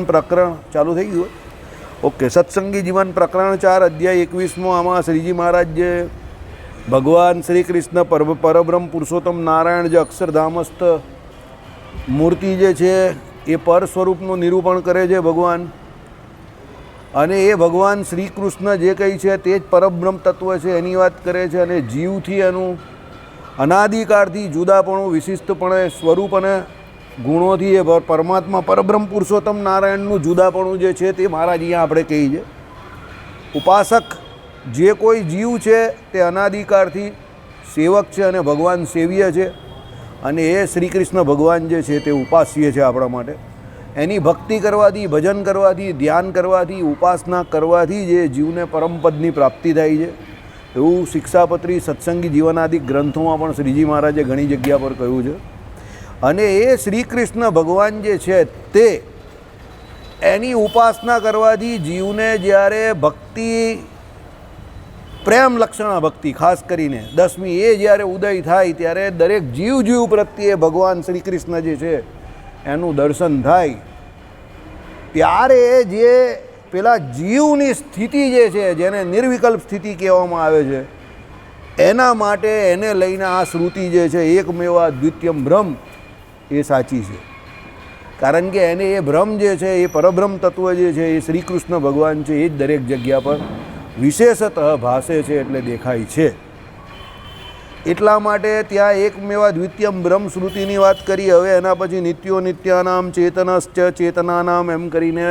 જીવન પ્રકરણ ચાલુ થઈ ગયું. ઓકે, સત્સંગી જીવન પ્રકરણ 4 અધ્યાય 21. આમાં શ્રીજી મહારાજ જે ભગવાન શ્રી કૃષ્ણ પરબ્રહ્મ પુરુષોત્તમ નારાયણ જે અક્ષરધામસ્થ મૂર્તિ જે છે એ પર સ્વરૂપનું નિરૂપણ કરે છે ભગવાન. અને એ ભગવાન શ્રી કૃષ્ણ જે કંઈ છે તે જ પરબ્રહ્મ તત્વ છે એની વાત કરે છે. અને જીવથી એનું અનાદિકાળથી જુદાપણું, વિશિષ્ટપણે સ્વરૂપ અને ગુણોથી એ પરમાત્મા પરબ્રહ્મ પુરુષોત્તમ નારાયણનું જુદાપણું જે છે તે મહારાજ અહીંયા આપણે કહીએ છીએ. ઉપાસક જે કોઈ જીવ છે તે અનાદિકાળથી સેવક છે અને ભગવાન સેવ્ય છે. અને એ શ્રી કૃષ્ણ ભગવાન જે છે તે ઉપાસ્ય છે આપણા માટે. એની ભક્તિ કરવાથી, ભજન કરવાથી, ધ્યાન કરવાથી, ઉપાસના કરવાથી જે જીવને પરમપદની પ્રાપ્તિ થાય છે. એવું શિક્ષાપત્રી, સત્સંગી જીવનાદિ ગ્રંથોમાં પણ શ્રીજી મહારાજે ઘણી જગ્યા પર કહ્યું છે. અને એ શ્રી કૃષ્ણ ભગવાન જે છે તે એની ઉપાસના કરવાથી જીવને જ્યારે ભક્તિ, પ્રેમ લક્ષણા ભક્તિ ખાસ કરીને 10મી એ જ્યારે ઉદય થાય ત્યારે દરેક જીવ પ્રત્યે ભગવાન શ્રી કૃષ્ણ જે છે એનું દર્શન થાય. ત્યારે જે પેલા જીવની સ્થિતિ જે છે જેને નિર્વિકલ્પ સ્થિતિ કહેવામાં આવે છે એના માટે એને લઈને આ શ્રુતિ જે છે એકમેવા દ્વિતીયમ બ્રહ્મ એ સાચી છે. કારણ કે એને એ બ્રહ્મ જે છે એ પરબ્રહ્મ તત્વ જે છે એ શ્રી કૃષ્ણ ભગવાન છે એ જ દરેક જગ્યા પર વિશેષતઃ ભાસે છે એટલે દેખાય છે. એટલા માટે ત્યાં એકમેવા દ્વિતીયમ બ્રહ્મ શ્રુતિની વાત કરી. હવે એના પછી નિત્યો નિત્યાનામ ચેતનશ્ચ ચેતનાનામ એમ કરીને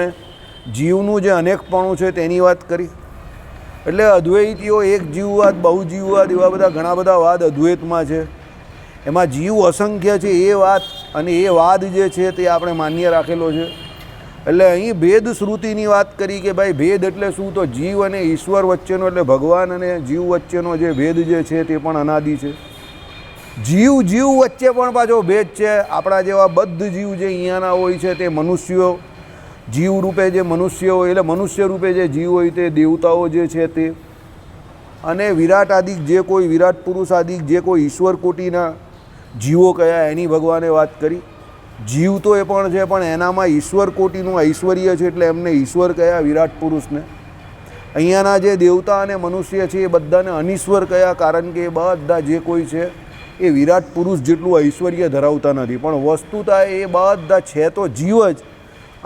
જીવનું જે અનેકપણું છે તેની વાત કરી. એટલે અદ્વૈતીઓ એક જીવવાદ, બહુ જીવવાદ એવા બધા ઘણા બધા વાદ અદ્વૈતમાં છે. એમાં જીવ અસંખ્ય છે એ વાત, અને એ વાદ જે છે તે આપણે માન્ય રાખેલો છે. એટલે અહીં ભેદ શ્રુતિની વાત કરી કે ભાઈ ભેદ એટલે શું? તો જીવ અને ઈશ્વર વચ્ચેનો, એટલે ભગવાન અને જીવ વચ્ચેનો જે ભેદ જે છે તે પણ અનાદિ છે. જીવ વચ્ચે પણ પાછો ભેદ છે. આપણા જેવા બદ્ધ જીવ જે અહીંયાના હોય છે તે મનુષ્યો, જીવ રૂપે જે મનુષ્ય હોય, એટલે મનુષ્ય રૂપે જે જીવ હોય તે દેવતાઓ જે છે તે, અને વિરાટ આદિક જે કોઈ વિરાટ પુરુષ આદિક જે કોઈ ઈશ્વર કોટીના જીવો કયા એની ભગવાને વાત કરી. જીવ તો એ પણ છે, પણ એનામાં ઈશ્વર કોટીનું ઐશ્વર્ય છે એટલે એમને ઈશ્વર કયા, વિરાટ પુરુષને. અહીંયાના જે દેવતા અને મનુષ્ય છે એ બધાને અનીશ્વર કયા, કારણ કે એ બધા જે કોઈ છે એ વિરાટ પુરુષ જેટલું ઐશ્વર્ય ધરાવતા નથી. પણ વસ્તુતા એ બધા છે તો જીવ જ,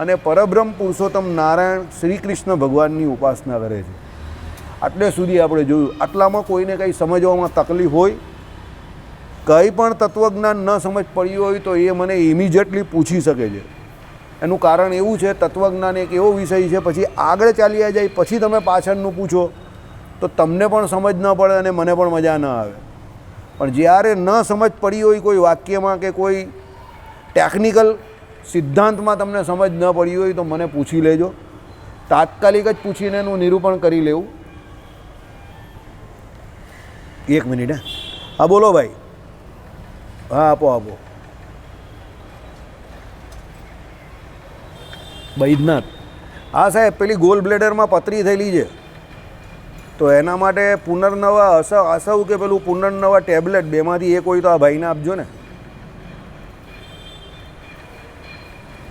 અને પરબ્રહ્મ પુરુષોત્તમ નારાયણ શ્રી કૃષ્ણ ભગવાનની ઉપાસના કરે છે. આટલે સુધી આપણે જોયું. આટલામાં કોઈને કંઈ સમજવામાં તકલીફ હોય, કંઈ પણ તત્વજ્ઞાન ન સમજ પડી હોય તો એ મને ઇમિડિયેટલી પૂછી શકે છે. એનું કારણ એવું છે, તત્વજ્ઞાન એક એવો વિષય છે પછી આગળ ચાલ્યા જાય પછી તમે પાછળનું પૂછો તો તમને પણ સમજ ન પડે અને મને પણ મજા ન આવે. પણ જ્યારે ન સમજ પડી હોય કોઈ વાક્યમાં કે કોઈ ટેકનિકલ સિદ્ધાંતમાં તમને સમજ ન પડી હોય તો મને પૂછી લેજો. તાત્કાલિક જ પૂછીને એનું નિરૂપણ કરી લેવું. એક મિનિટ. હા બોલો ભાઈ. હા આપો. બૈદ્યનાથ. હા સાહેબ, પેલી ગોલ બ્લેડરમાં પથરી થયેલી છે તો એના માટે પુનર્નવા અસવ કે પેલું પુનર્નવા ટેબ્લેટ બેમાંથી એક હોય તો આ ભાઈને આપજો ને.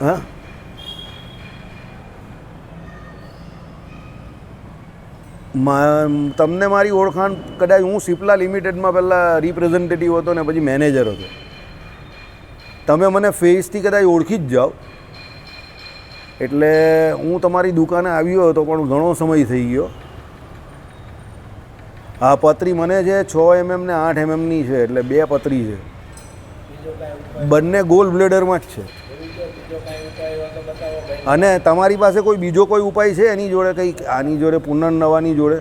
હા તમને મારી ઓળખાણ કદાચ હું સિપ્લા લિમિટેડમાં પહેલાં રિપ્રેઝેન્ટેટિવ હતો ને પછી મેનેજર હતો. તમે મને ફેસથી કદાચ ઓળખી જ જાઓ. એટલે હું તમારી દુકાને આવ્યો હતો પણ ઘણો સમય થઈ ગયો. હા પતરી મને છે 6 mm ને 8 mmની છે, એટલે 2 પતરી છે. બંને ગોલ બ્લેડરમાં જ છે. અને તમારી પાસે કોઈ બીજો કોઈ ઉપાય છે એની જોડે, કંઈક આની જોડે, પુનર્નવાની જોડે?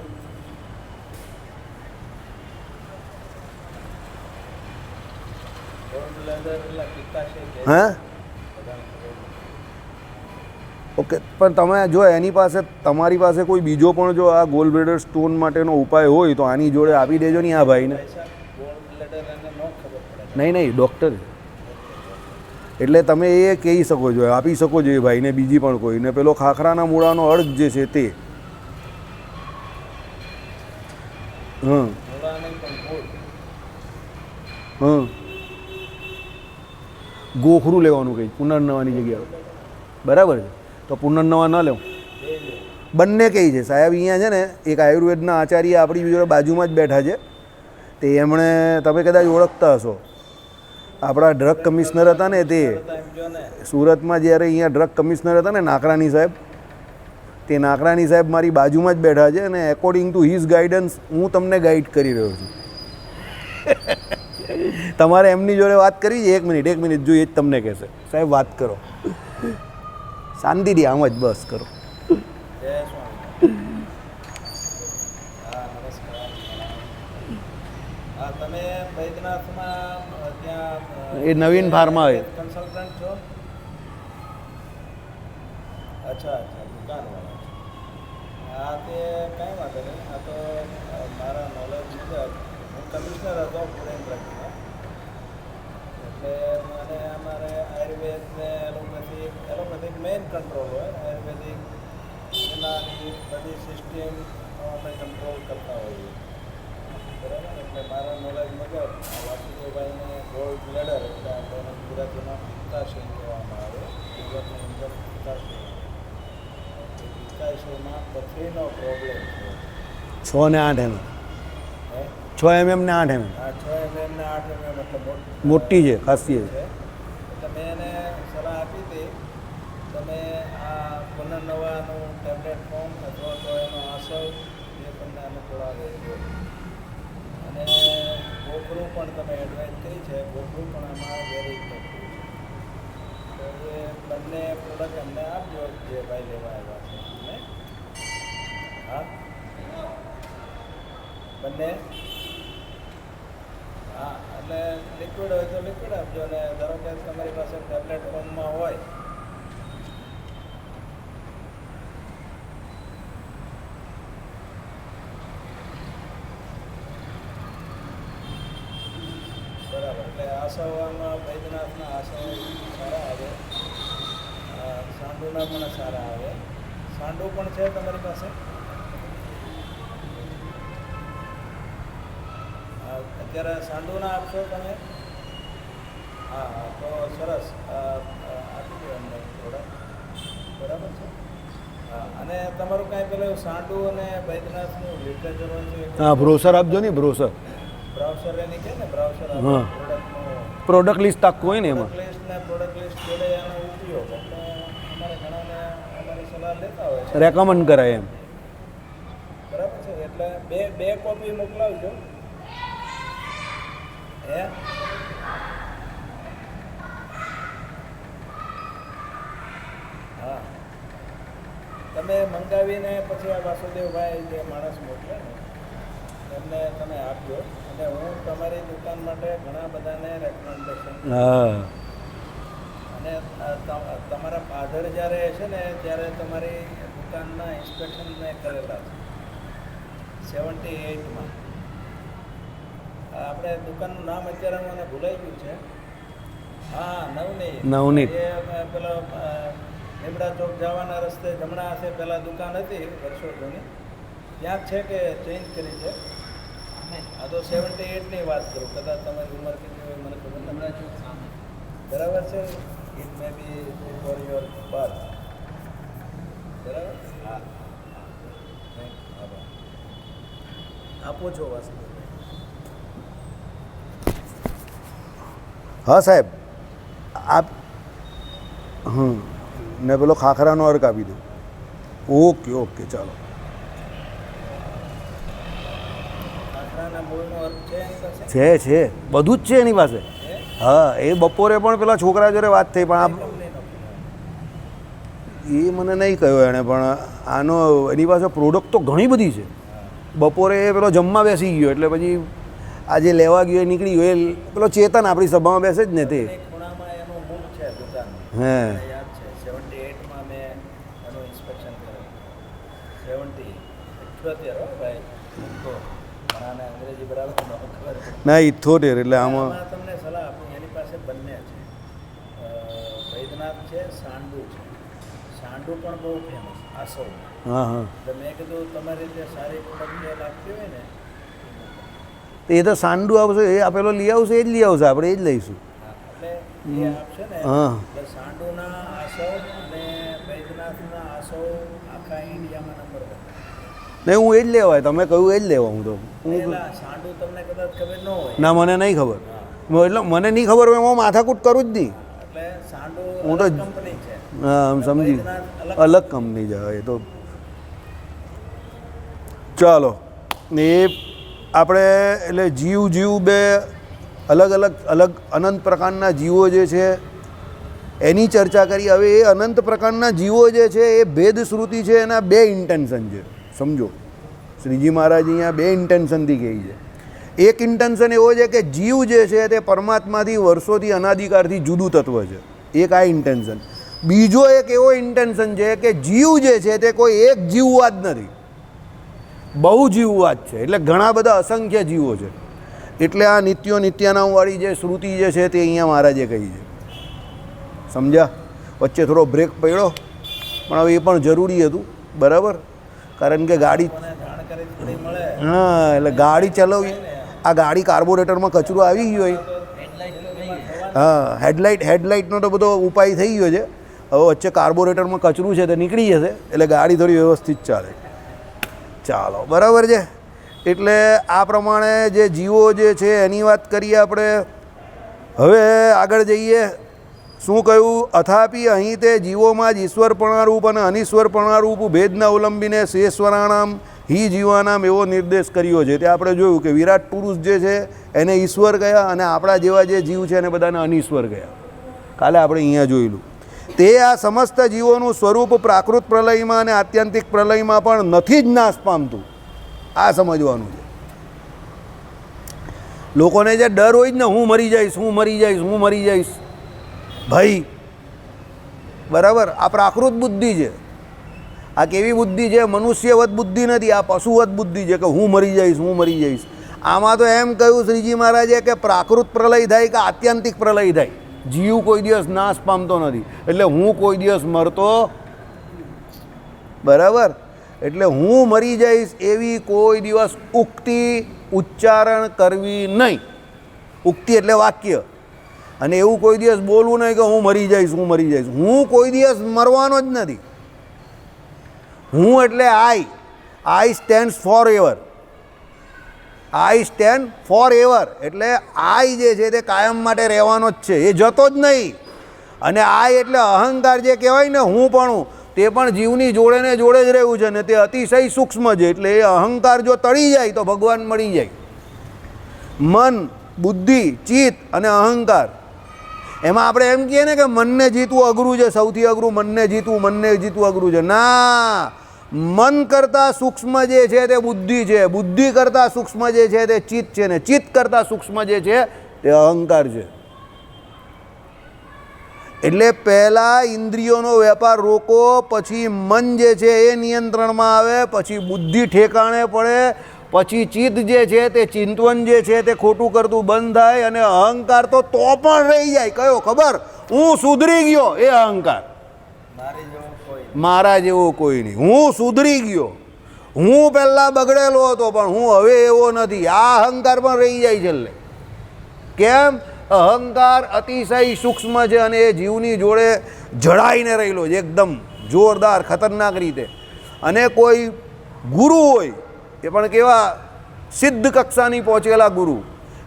હા ઓકે, પણ તમે જો એની પાસે, તમારી પાસે કોઈ બીજો પણ જો આ ગોલ બ્લેડર સ્ટોન માટેનો ઉપાય હોય તો આની જોડે આપી દેજો ને આ ભાઈને. નહીં ડૉક્ટર, એટલે તમે એ કહી શકો છો, આપી શકો છો એ ભાઈને, બીજી પણ કોઈને. પેલો ખાખરાના મૂળાનો અર્ક જે છે તે. ગોખરું લેવાનું કંઈ પુનર્નવાની જગ્યાએ, બરાબર છે. તો પુનર્નવા ન લેવું? બે લે. બંને કહી છે સાહેબ. અહીંયા છે ને એક આયુર્વેદના આચાર્ય આપણી જોડે બાજુમાં જ બેઠા છે. તે એમણે, તમે કદાચ ઓળખતા હશો, આપણા ડ્રગ કમિશનર હતા ને તે એમ જો ને સુરતમાં જ્યારે અહીંયા ડ્રગ કમિશનર હતા ને નાકરાણી સાહેબ, તે નાકરાણી સાહેબ મારી બાજુમાં જ બેઠા છે અને એકોર્ડિંગ ટુ હિઝ ગાઈડન્સ હું તમને ગાઈડ કરી રહ્યો છું. તમારે એમની જોડે વાત કરવી છે? 1 મિનિટ જો, એ જ તમને કહેશે સાહેબ વાત કરો શાંતિથી, આમ જ બસ કરો. જય સ્વામી. હા નમસ્કાર. હા તમે વૈદ્યનાથમાં ત્યાં એ નવીન ફાર્મા હોય. કન્સલ્ટન્ટ છો? અચ્છા અચ્છા, દુકાનવાળા. હા તે કાંઈ વાંધો નહીં. આ તો મારા નોલેજ મુજબ હું કમિશનર હતો ફૂડ એન્ડ ડ્રગમાં, એટલે મને અમારે આયુર્વેદ ને એલોપેથિક મેઇન કંટ્રોલ હોય. આયુર્વેદિક એનાની બધી સિસ્ટમ અમે કંટ્રોલ કરતા હોઈએ, બરાબર. એટલે મારા નોલેજ મુજબ વાસુદેવભાઈને ગોલ્ડ મેડલ, એટલે આપણે એને ગુજરાતીમાં પિત્તાશય કહેવામાં આવે. ગુજરાતની અંદર પિત્તાશય, પિત્તાશયમાં પથરીનો પ્રોબ્લેમ છે. 6 ને 8 mm, હે 6 mm ને 8 mm આ 6 mm ને 8 mm મતલબ મોટી છે ખાસી છે. એટલે મેં એને સલાહ આપી હતી, તમે આ પુનર્નવાનું ટેબ્લેટ ફોર્મ અથવા તો એનો આસવ એ તમને અનુકૂળ આવે છે. અને ગોખરું પણ તમે એડવાઇસ કરી છે, ગોખરું પણ આમાં વેરી ઇફેક્ટિવ છે. તો એ બંને પ્રોડક્ટ અમને આપજો જે ભાઈ લેવા આવ્યા છે અમને. હા બંને. હા એટલે લિક્વિડ હોય તો લિક્વિડ આપજો, અને ધારો કે તમારી પાસે ટેબ્લેટ ફોર્મમાં હોય બરાબર. એટલે આસવામાં વૈદ્યનાથના આસવ સારા આવે, સાંડુના પણ સારા આવે. સાંડુ પણ છે તમારી પાસે? અત્યારે સાંડુના આપશો તમે? હા હા તો સરસ, આપી દો અમને થોડા, બરાબર છે. હા અને તમારું કાંઈ પેલું સાંડુ અને વૈદ્યનાથનું લિટરેચર હોય છે? હા બ્રોશર આપજો ને, બ્રોશર. બ્રાઉઝર એની કહે ને, બ્રાઉઝર હા. પ્રોડક્ટનું પ્રોડક્ટ લિસ્ટ આખું હોય ને એમાં. પ્રોડક્ટ લિસ્ટ ને પ્રોડક્ટ લિસ્ટ જોડે એનો ઉપયોગ, એટલે અમારે ઘણાને અમારી સલાહ લેતા હોય છે, રેકમેન્ડ કરાય એમ. બરાબર છે. એટલે બે કોપી મોકલાવજો. હે હા તમે મંગાવીને પછી આ વાસુદેવભાઈ જે માણસ મોકલે ને એમને તમે આપજો, અને હું તમારી દુકાન માટે ઘણા બધાને રેકમેન્ડેશન. હા અને તમારા ફાધર જ્યારે છે ને ત્યારે તમારી દુકાનના ઇન્સ્પેક્શન મેં કરેલા છે 78માં. આપણે દુકાનનું નામ અત્યારે મને ભૂલાઈ ગયું છે. હા નવનીત. એ પેલો લીમડા ચોક જવાના રસ્તે જમણા હાથે પહેલાં દુકાન હતી વર્ષો જૂની, ત્યાં છે કે ચેન્જ કરી છે? આ તો 78ની વાત કરું, કદાચ તમારી ઉંમર કેટલી હોય મને ખબર નથી. બરાબર છે. It may be for your birth. બરાબર. હા આપો છો વાસુદેવભાઈ? હા સાહેબ આપ. ને પેલો ખાખરાનો અર્ક આપી દો. ઓકે ઓકે ચાલો. ખાખરાના મૂળનો અર્થ છે એની પાસે? છે બધું જ છે એની પાસે. હા એ બપોરે પણ પેલા છોકરા જોડે વાત થઈ, પણ આ એ મને નહીં કહ્યું એણે, પણ આનો એની પાસે પ્રોડક્ટ તો ઘણી બધી છે. બપોરે એ પેલો જમવા બેસી ગયો એટલે પછી આજે લેવા ગયો એ નીકળી ગયો. એ પેલો ચેતન આપણી સભામાં બેસે જ ને તે. ખૂણામાં એનું મૂળ છે દુકાન. હે યાદ છે 78માં મેં એનું ઇન્સ્પેક્શન કર્યું. 78 હો ભાઈ. તો ઘણાને અંગ્રેજી બરાબર ન ખબર. ના 78 એટલે આમાં તમને સલાહ આપું, એની પાસે બંને છે, વૈદ્યનાથ છે, સાંડુ છે. સાંડુ પણ બહુ ફેમસ આસવ. હા હા. એટલે મેં કીધું તમારી રીતે સારી પ્રોડક્ટ લાગતી હોય ને. એ તો સાંડુ આવશે, એ આપેલો લઈ આવશે, એ જ લઈ આવશે, આપણે એ જ લઈશું. એટલે એ આપશે ને. હા એટલે સાંડુના આસવ અને વૈદ્યનાથ વૈદ્યનાથના આસો આખા ઇન્ડિયામાં નંબર 1. નહીં, હું એ જ લેવાય, તમે કહ્યું એ જ લેવા. હું તો પેલા સાંડુ તમને કદાચ ખબર ન હોય. ના, મને નહીં ખબર. એટલે મને નહીં ખબર હોય એમાં માથાકૂટ કરું જ નહીં. એટલે સાંડુ હું તો કંપની છે. હા, આમ સમજી, વૈદ્યનાથ અલગ કંપની છે એ તો. ચાલો, ને એ આપણે એટલે જીવ બે અલગ અનંત પ્રકારના જીવો જે છે એની ચર્ચા કરી. હવે એ અનંત પ્રકારના જીવો જે છે એ ભેદ શ્રુતિ છે, એના બે ઇન્ટેન્શન છે. સમજો, શ્રીજી મહારાજ અહીંયા બે ઇન્ટેન્શનથી કહે છે. એક ઇન્ટેન્શન એવો છે કે જીવ જે છે તે પરમાત્માથી વર્ષોથી અનાદિકાળથી જુદું તત્વ છે, એક આ ઇન્ટેન્શન. બીજો એક એવો ઇન્ટેન્શન છે કે જીવ જે છે તે કોઈ એક જીવવાદ નથી, બહુ જીવવાદ છે. એટલે ઘણા બધા અસંખ્ય જીવો છે. એટલે આ નિત્યાનામવાળી જે શ્રુતિ જે છે તે અહીંયા મહારાજે કહી છે. સમજ્યા? વચ્ચે થોડો બ્રેક પડ્યો, પણ હવે એ પણ જરૂરી હતું, બરાબર? કારણ કે ગાડી, જાણકારી થોડી મળે. હા, એટલે ગાડી ચલાવવી, આ ગાડી કાર્બોરેટરમાં કચરો આવી ગયો હોય. હા, હેડલાઇટનો તો બધો ઉપાય થઈ ગયો છે. હવે વચ્ચે કાર્બોરેટરમાં કચરું છે તે નીકળી જશે, એટલે ગાડી થોડી વ્યવસ્થિત ચાલે. ચાલો, બરાબર છે. એટલે આ પ્રમાણે જે જીવો જે છે એની વાત કરીએ આપણે. હવે આગળ જઈએ. શું કહ્યું? અથાપી અહીં તે જીવોમાં જ ઈશ્વરપણારૂપ અને અનિશ્વરપણારૂપ ભેદના અવલંબીને શેશ્વરાણામ હિ જીવાનામ એવો નિર્દેશ કર્યો છે. તે આપણે જોયું કે વિરાટ પુરુષ જે છે એને ઈશ્વર કહ્યા અને આપણા જેવા જે જીવ છે એને બધાને અનિશ્વર કહ્યા. કાલે આપણે અહીંયા જોયેલું. તે આ સમસ્ત જીવોનું સ્વરૂપ પ્રાકૃત પ્રલયમાં અને આત્યંતિક પ્રલયમાં પણ નથી જ નાશ પામતું. આ સમજવાનું છે. લોકોને જે ડર હોય જ ને, હું મરી જઈશ, હું મરી જઈશ, હું મરી જઈશ, ભાઈ, બરાબર? આ પ્રાકૃત બુદ્ધિ છે. આ કેવી બુદ્ધિ છે? મનુષ્યવત બુદ્ધિ નથી, આ પશુવત બુદ્ધિ છે કે હું મરી જઈશ, હું મરી જઈશ. આમાં તો એમ કહ્યું શ્રીજી મહારાજે કે પ્રાકૃત પ્રલય થાય કે આત્યંતિક પ્રલય થાય, જીવ કોઈ દિવસ નાશ પામતો નથી. એટલે હું કોઈ દિવસ મરતો, બરાબર? એટલે હું મરી જઈશ એવી કોઈ દિવસ ઉક્તિ ઉચ્ચારણ કરવી નહીં. ઉક્તિ એટલે વાક્ય. અને એવું કોઈ દિવસ બોલવું નહીં કે હું મરી જઈશ, હું મરી જઈશ. હું કોઈ દિવસ મરવાનો જ નથી. હું એટલે I stands for ever. I stand for ever એટલે આઈ જે છે તે કાયમ માટે રહેવાનો જ છે, એ જતો જ નહીં. અને આઈ એટલે અહંકાર જે કહેવાય ને, હું પણ, તે પણ જીવની જોડે ને જોડે જ રહેવું છે ને તે અતિશય સૂક્ષ્મ છે. એટલે એ અહંકાર જો તળી જાય તો ભગવાન મળી જાય. મન, બુદ્ધિ, ચિત્ત અને અહંકાર, એમાં આપણે એમ કહીએ ને કે મનને જીતવું અઘરું છે, સૌથી અઘરું મનને જીતવું અઘરું છે. ના, મન કરતાં સૂક્ષ્મ જે છે તે બુદ્ધિ છે, બુદ્ધિ કરતાં સૂક્ષ્મ જે છે તે ચિત્ત છે, ને ચિત્ત કરતાં સૂક્ષ્મ જે છે તે અહંકાર છે. એટલે પહેલાં ઇન્દ્રિયોનો વેપાર રોકો, પછી મન જે છે એ નિયંત્રણમાં આવે, પછી બુદ્ધિ ઠેકાણે પડે, પછી ચિત્ત જે છે તે ચિંતવન જે છે તે ખોટું કરતું બંધ થાય, અને અહંકાર તો પણ રહી જાય. કયો? ખબર? હું સુધરી ગયો, એ અહંકાર. મારા જેવો કોઈ નહીં. હું સુધરી ગયો, હું પહેલાં બગડેલો હતો પણ હું હવે એવો નથી. આ અહંકાર પણ રહી જાય છેલ્લે. કેમ? અહંકાર અતિશય સૂક્ષ્મ છે અને એ જીવની જોડે જડાઈને રહેલો છે એકદમ જોરદાર ખતરનાક રીતે. અને કોઈ ગુરુ હોય, એ પણ કેવા સિદ્ધ કક્ષાની પહોંચેલા ગુરુ,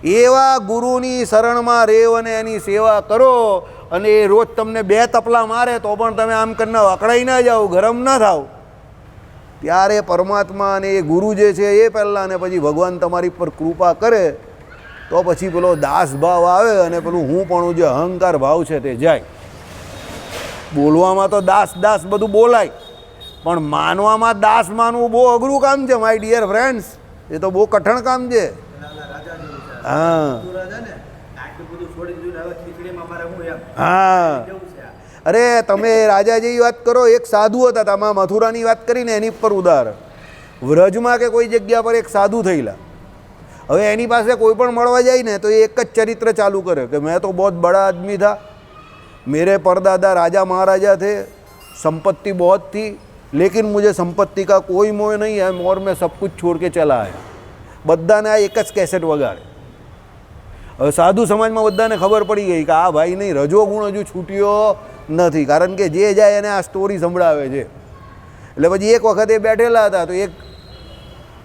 એવા ગુરુની શરણમાં રેવ અને એની સેવા કરો, અને એ રોજ તમને 2 તપલા મારે તો પણ તમે આમ કરીને અકળાઈ ના જાઓ, ગરમ ના થાવ. ત્યારે પરમાત્મા અને એ ગુરુ જે છે એ પહેલાં, અને પછી ભગવાન તમારી પર કૃપા કરે તો પછી પેલો દાસ ભાવ આવે અને પેલું હું પણ જે અહંકાર ભાવ છે તે જાય. બોલવામાં તો દાસ બધું બોલાય, પણ માનવામાં દાસ માનવું બહુ અઘરું કામ છે માય ડિયર ફ્રેન્ડ્સ. એ તો બહુ કઠણ કામ છે. હા હા, અરે તમે રાજા જેવી વાત કરો. એક સાધુ હતા, તમે મથુરાની વાત કરીને એની પર ઉદાહરણ. વ્રજમાં કે કોઈ જગ્યા પર એક સાધુ થયેલા. હવે એની પાસે કોઈ પણ મળવા જાય ને તો એ એક જ ચરિત્ર ચાલુ કરે કે મેં તો બહુ બડા આદમી થા, मेरे परदादा राजा महाराजा थे, संपत्ति बहुत थी, लेकिन मुझे संपत्ति का कोई मोह नहीं है और मैं सब कुछ छोड़ के चला आया. બધાને આ એક જ કેસેટ વગાડે. હવે સાધુ સમાજમાં બધાને ખબર પડી ગઈ કે આ ભાઈ નહીં, રજોગુણ હજુ છૂટ્યો નથી, કારણ કે જે જાય એને આ સ્ટોરી સંભળાવે છે. એટલે પછી એક વખત એ બેઠેલા હતા, તો એક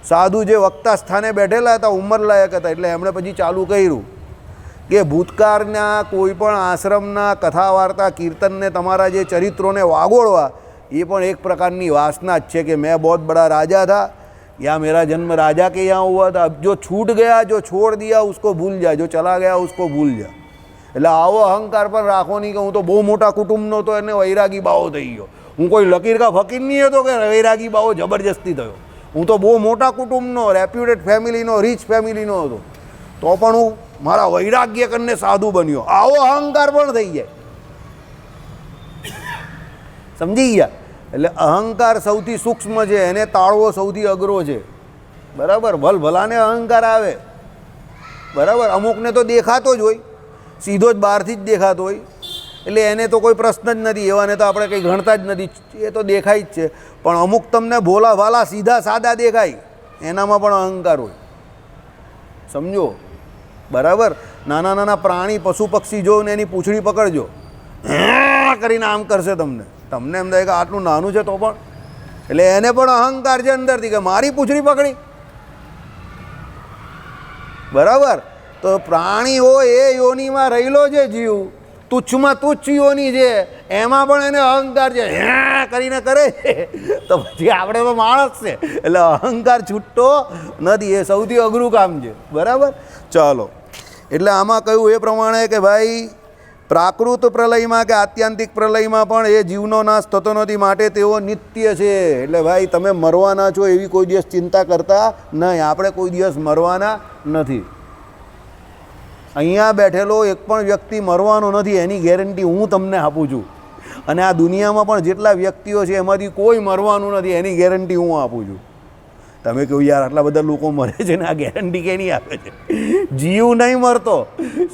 સાધુ જે વક્તા સ્થાને બેઠેલા હતા, ઉંમરલાયક હતા, એટલે એમણે પછી ચાલુ કર્યું કે ભૂતકાળના કોઈ પણ આશ્રમના કથા વાર્તા કીર્તનને તમારા જે ચરિત્રોને વાગોળવા એ પણ એક પ્રકારની વાસના જ છે કે મેં बहुत बड़ा राजा था, या मेरा जन्म राजा के यहाँ हुआ था, अब जो छूट गया, जो छोड़ दिया उसको भूल जा, जो चला गया उसको भूल जा. એટલે આવો અહંકાર પણ રાખો નહીં કે હું તો બહુ મોટા કુટુંબનો તો એને વૈરાગી બાવો થઈ ગયો, હું કોઈ લકીર કા ફકીર નહીં હતો કે વૈરાગી બાવો જબરજસ્તી થયો, હું તો બહુ મોટા કુટુંબનો, રેપ્યુટેડ ફેમિલીનો, રીચ ફેમિલીનો હતો, તો પણ હું મારા વૈરાગ્ય કરીને સાધુ બન્યો. આવો અહંકાર પણ થઈ જાય. સમજી ગયા? એટલે અહંકાર સૌથી સૂક્ષ્મ છે, એને તાળવો સૌથી અઘરો છે. બરાબર? ભલભલાને અહંકાર આવે, બરાબર, અમુકને તો દેખાતો જ હોય, સીધો જ બહારથી જ દેખાતો હોય, એટલે એને તો કોઈ પ્રશ્ન જ નથી, એવાને તો આપણે કંઈ ગણતા જ નથી, એ તો દેખાય જ છે. પણ અમુક તમને ભોલા ભાલા સીધા સાદા દેખાય, એનામાં પણ અહંકાર હોય. સમજો? બરાબર? નાના નાના પ્રાણી પશુ પક્ષી જો ને એની પૂંછડી પકડજો, કરીને આમ કરશે તમને, તમને એમ થાય કે આટલું નાનું છે તો પણ, એટલે એને પણ અહંકાર છે અંદરથી કે મારી પૂંછડી પકડી. બરાબર? તો પ્રાણી હોય એ યોનિમાં રહેલો છે જીવ, તુચ્છમાં તુચ્છ યોની છે, એમાં પણ એને અહંકાર છે, કરીને કરે છે, તો પછી આપણે તો માણસ છે, એટલે અહંકાર છૂટતો નથી. એ સૌથી અઘરું કામ છે. બરાબર? ચાલો, એટલે આમાં કહ્યું એ પ્રમાણે કે ભાઈ પ્રાકૃત પ્રલયમાં કે આત્યંતિક પ્રલયમાં પણ એ જીવનો નાશ થતો નથી, માટે તેઓ નિત્ય છે. એટલે ભાઈ તમે મરવાના છો એવી કોઈ દિવસ ચિંતા કરતા નહીં. આપણે કોઈ દિવસ મરવાના નથી. અહીંયા બેઠેલો એક પણ વ્યક્તિ મરવાનો નથી, એની ગેરંટી હું તમને આપું છું. અને આ દુનિયામાં પણ જેટલા વ્યક્તિઓ છે એમાંથી કોઈ મરવાનું નથી, એની ગેરંટી હું આપું છું. તમે કહ્યું યાર આટલા બધા લોકો મરે છે ને આ ગેરંટી કેની આપે છે? જીવ નહીં મરતો,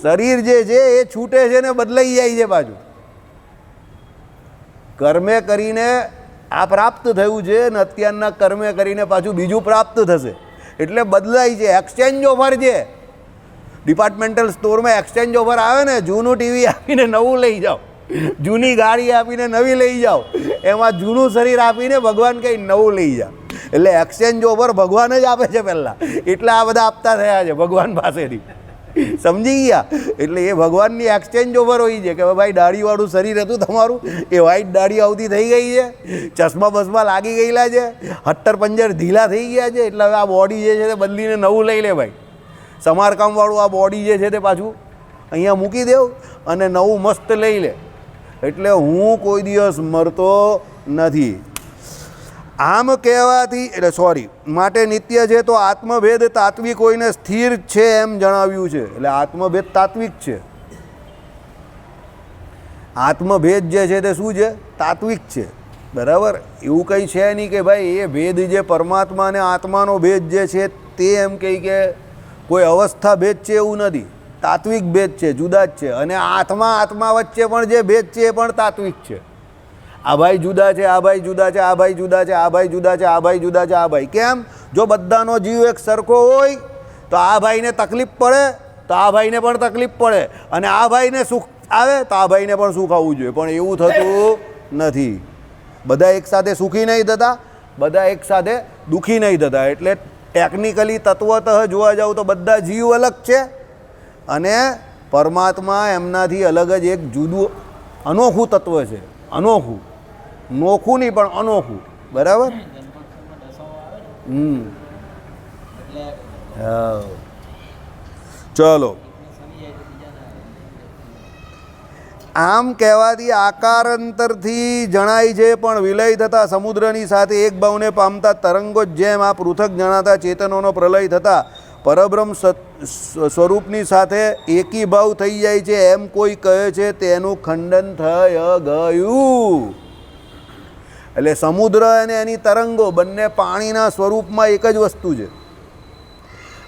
શરીર જે છે એ છૂટે છે ને બદલાઈ જાય છે. પાછું કર્મે કરીને આ પ્રાપ્ત થયું છે ને અત્યારના કર્મે કરીને પાછું બીજું પ્રાપ્ત થશે, એટલે બદલાય છે. એક્સચેન્જ ઓફર છે. ડિપાર્ટમેન્ટલ સ્ટોરમાં એક્સચેન્જ ઓફર આવે ને, જૂનું ટીવી આપીને નવું લઈ જાઓ, જૂની ગાડી આપીને નવી લઈ જાઓ, એમાં જૂનું શરીર આપીને ભગવાન કંઈ નવું લઈ જાઓ. એટલે એક્સચેન્જ ઓફર ભગવાન જ આપે છે પહેલાં, એટલે આ બધા આપતા થયા છે ભગવાન પાસેથી. સમજી ગયા? એટલે એ ભગવાનની એક્સચેન્જ ઓફર હોય છે કે ભાઈ દાઢીવાળું શરીર હતું તમારું, એ વ્હાઈટ દાઢી આવતી થઈ ગઈ છે, ચશ્મા બસમા લાગી ગયેલા છે, હટ્ટર પંજર ઢીલા થઈ ગયા છે, એટલે હવે આ બોડી જે છે તે બદલીને નવું લઈ લે ભાઈ. સમારકામવાળું આ બોડી જે છે તે પાછું અહીંયા મૂકી દેવું અને નવું મસ્ત લઈ લે. એટલે હું કોઈ દિવસ મરતો નથી. આમ કહેવાથી માટે નિત્ય છે. તો આત્મભેદ તાત્વિક હોઈને સ્થિર છે એમ જણાવ્યું છે. એટલે આત્મભેદ તાત્વિક છે. આત્મભેદ જે છે તે શું છે? તાત્વિક છે. બરાબર? એવું કંઈ છે નહીં કે ભાઈ એ ભેદ જે પરમાત્મા અને આત્માનો ભેદ જે છે તે એમ કહી કે કોઈ અવસ્થા ભેદ છે, એવું નથી. તાત્વિક ભેદ છે, જુદા જ છે. અને આત્મા વચ્ચે પણ જે ભેદ છે એ પણ તાત્વિક છે. આ ભાઈ જુદા છે, આ ભાઈ જુદા છે, આ ભાઈ જુદા છે, આ ભાઈ જુદા છે, આ ભાઈ જુદા છે, આ ભાઈ. કેમ? જો બધાનો જીવ એક સરખો હોય તો આ ભાઈને તકલીફ પડે તો આ ભાઈને પણ તકલીફ પડે, અને આ ભાઈને સુખ આવે તો આ ભાઈને પણ સુખ આવવું જોઈએ. પણ એવું થતું નથી. બધા એકસાથે સુખી નહીં થતા, બધા એકસાથે દુઃખી નહીં થતા. એટલે ટેકનિકલી તત્વતઃ જોવા જાવ તો બધા જીવ અલગ છે અને પરમાત્મા એમનાથી અલગ જ એક જુદું અનોખું તત્વ છે. અનોખું, નોખું નહીં પણ અનોખું. બરાબર? ચલો, આમ કહેવાથી આકારાંતરથી જણાય છે, પણ વિલય થતાં સમુદ્રની સાથે એક ભાવને પામતા તરંગો જેમ આ પૃથક જણાતા ચેતનોનો પ્રલય થતાં પરબ્રહ્મ સ્વરૂપની સાથે એકી ભાવ થઈ જાય છે એમ કોઈ કહે છે, તેનું ખંડન થઈ ગયું. એટલે સમુદ્ર અને એની તરંગો બંને પાણીના સ્વરૂપમાં એક જ વસ્તુ છે.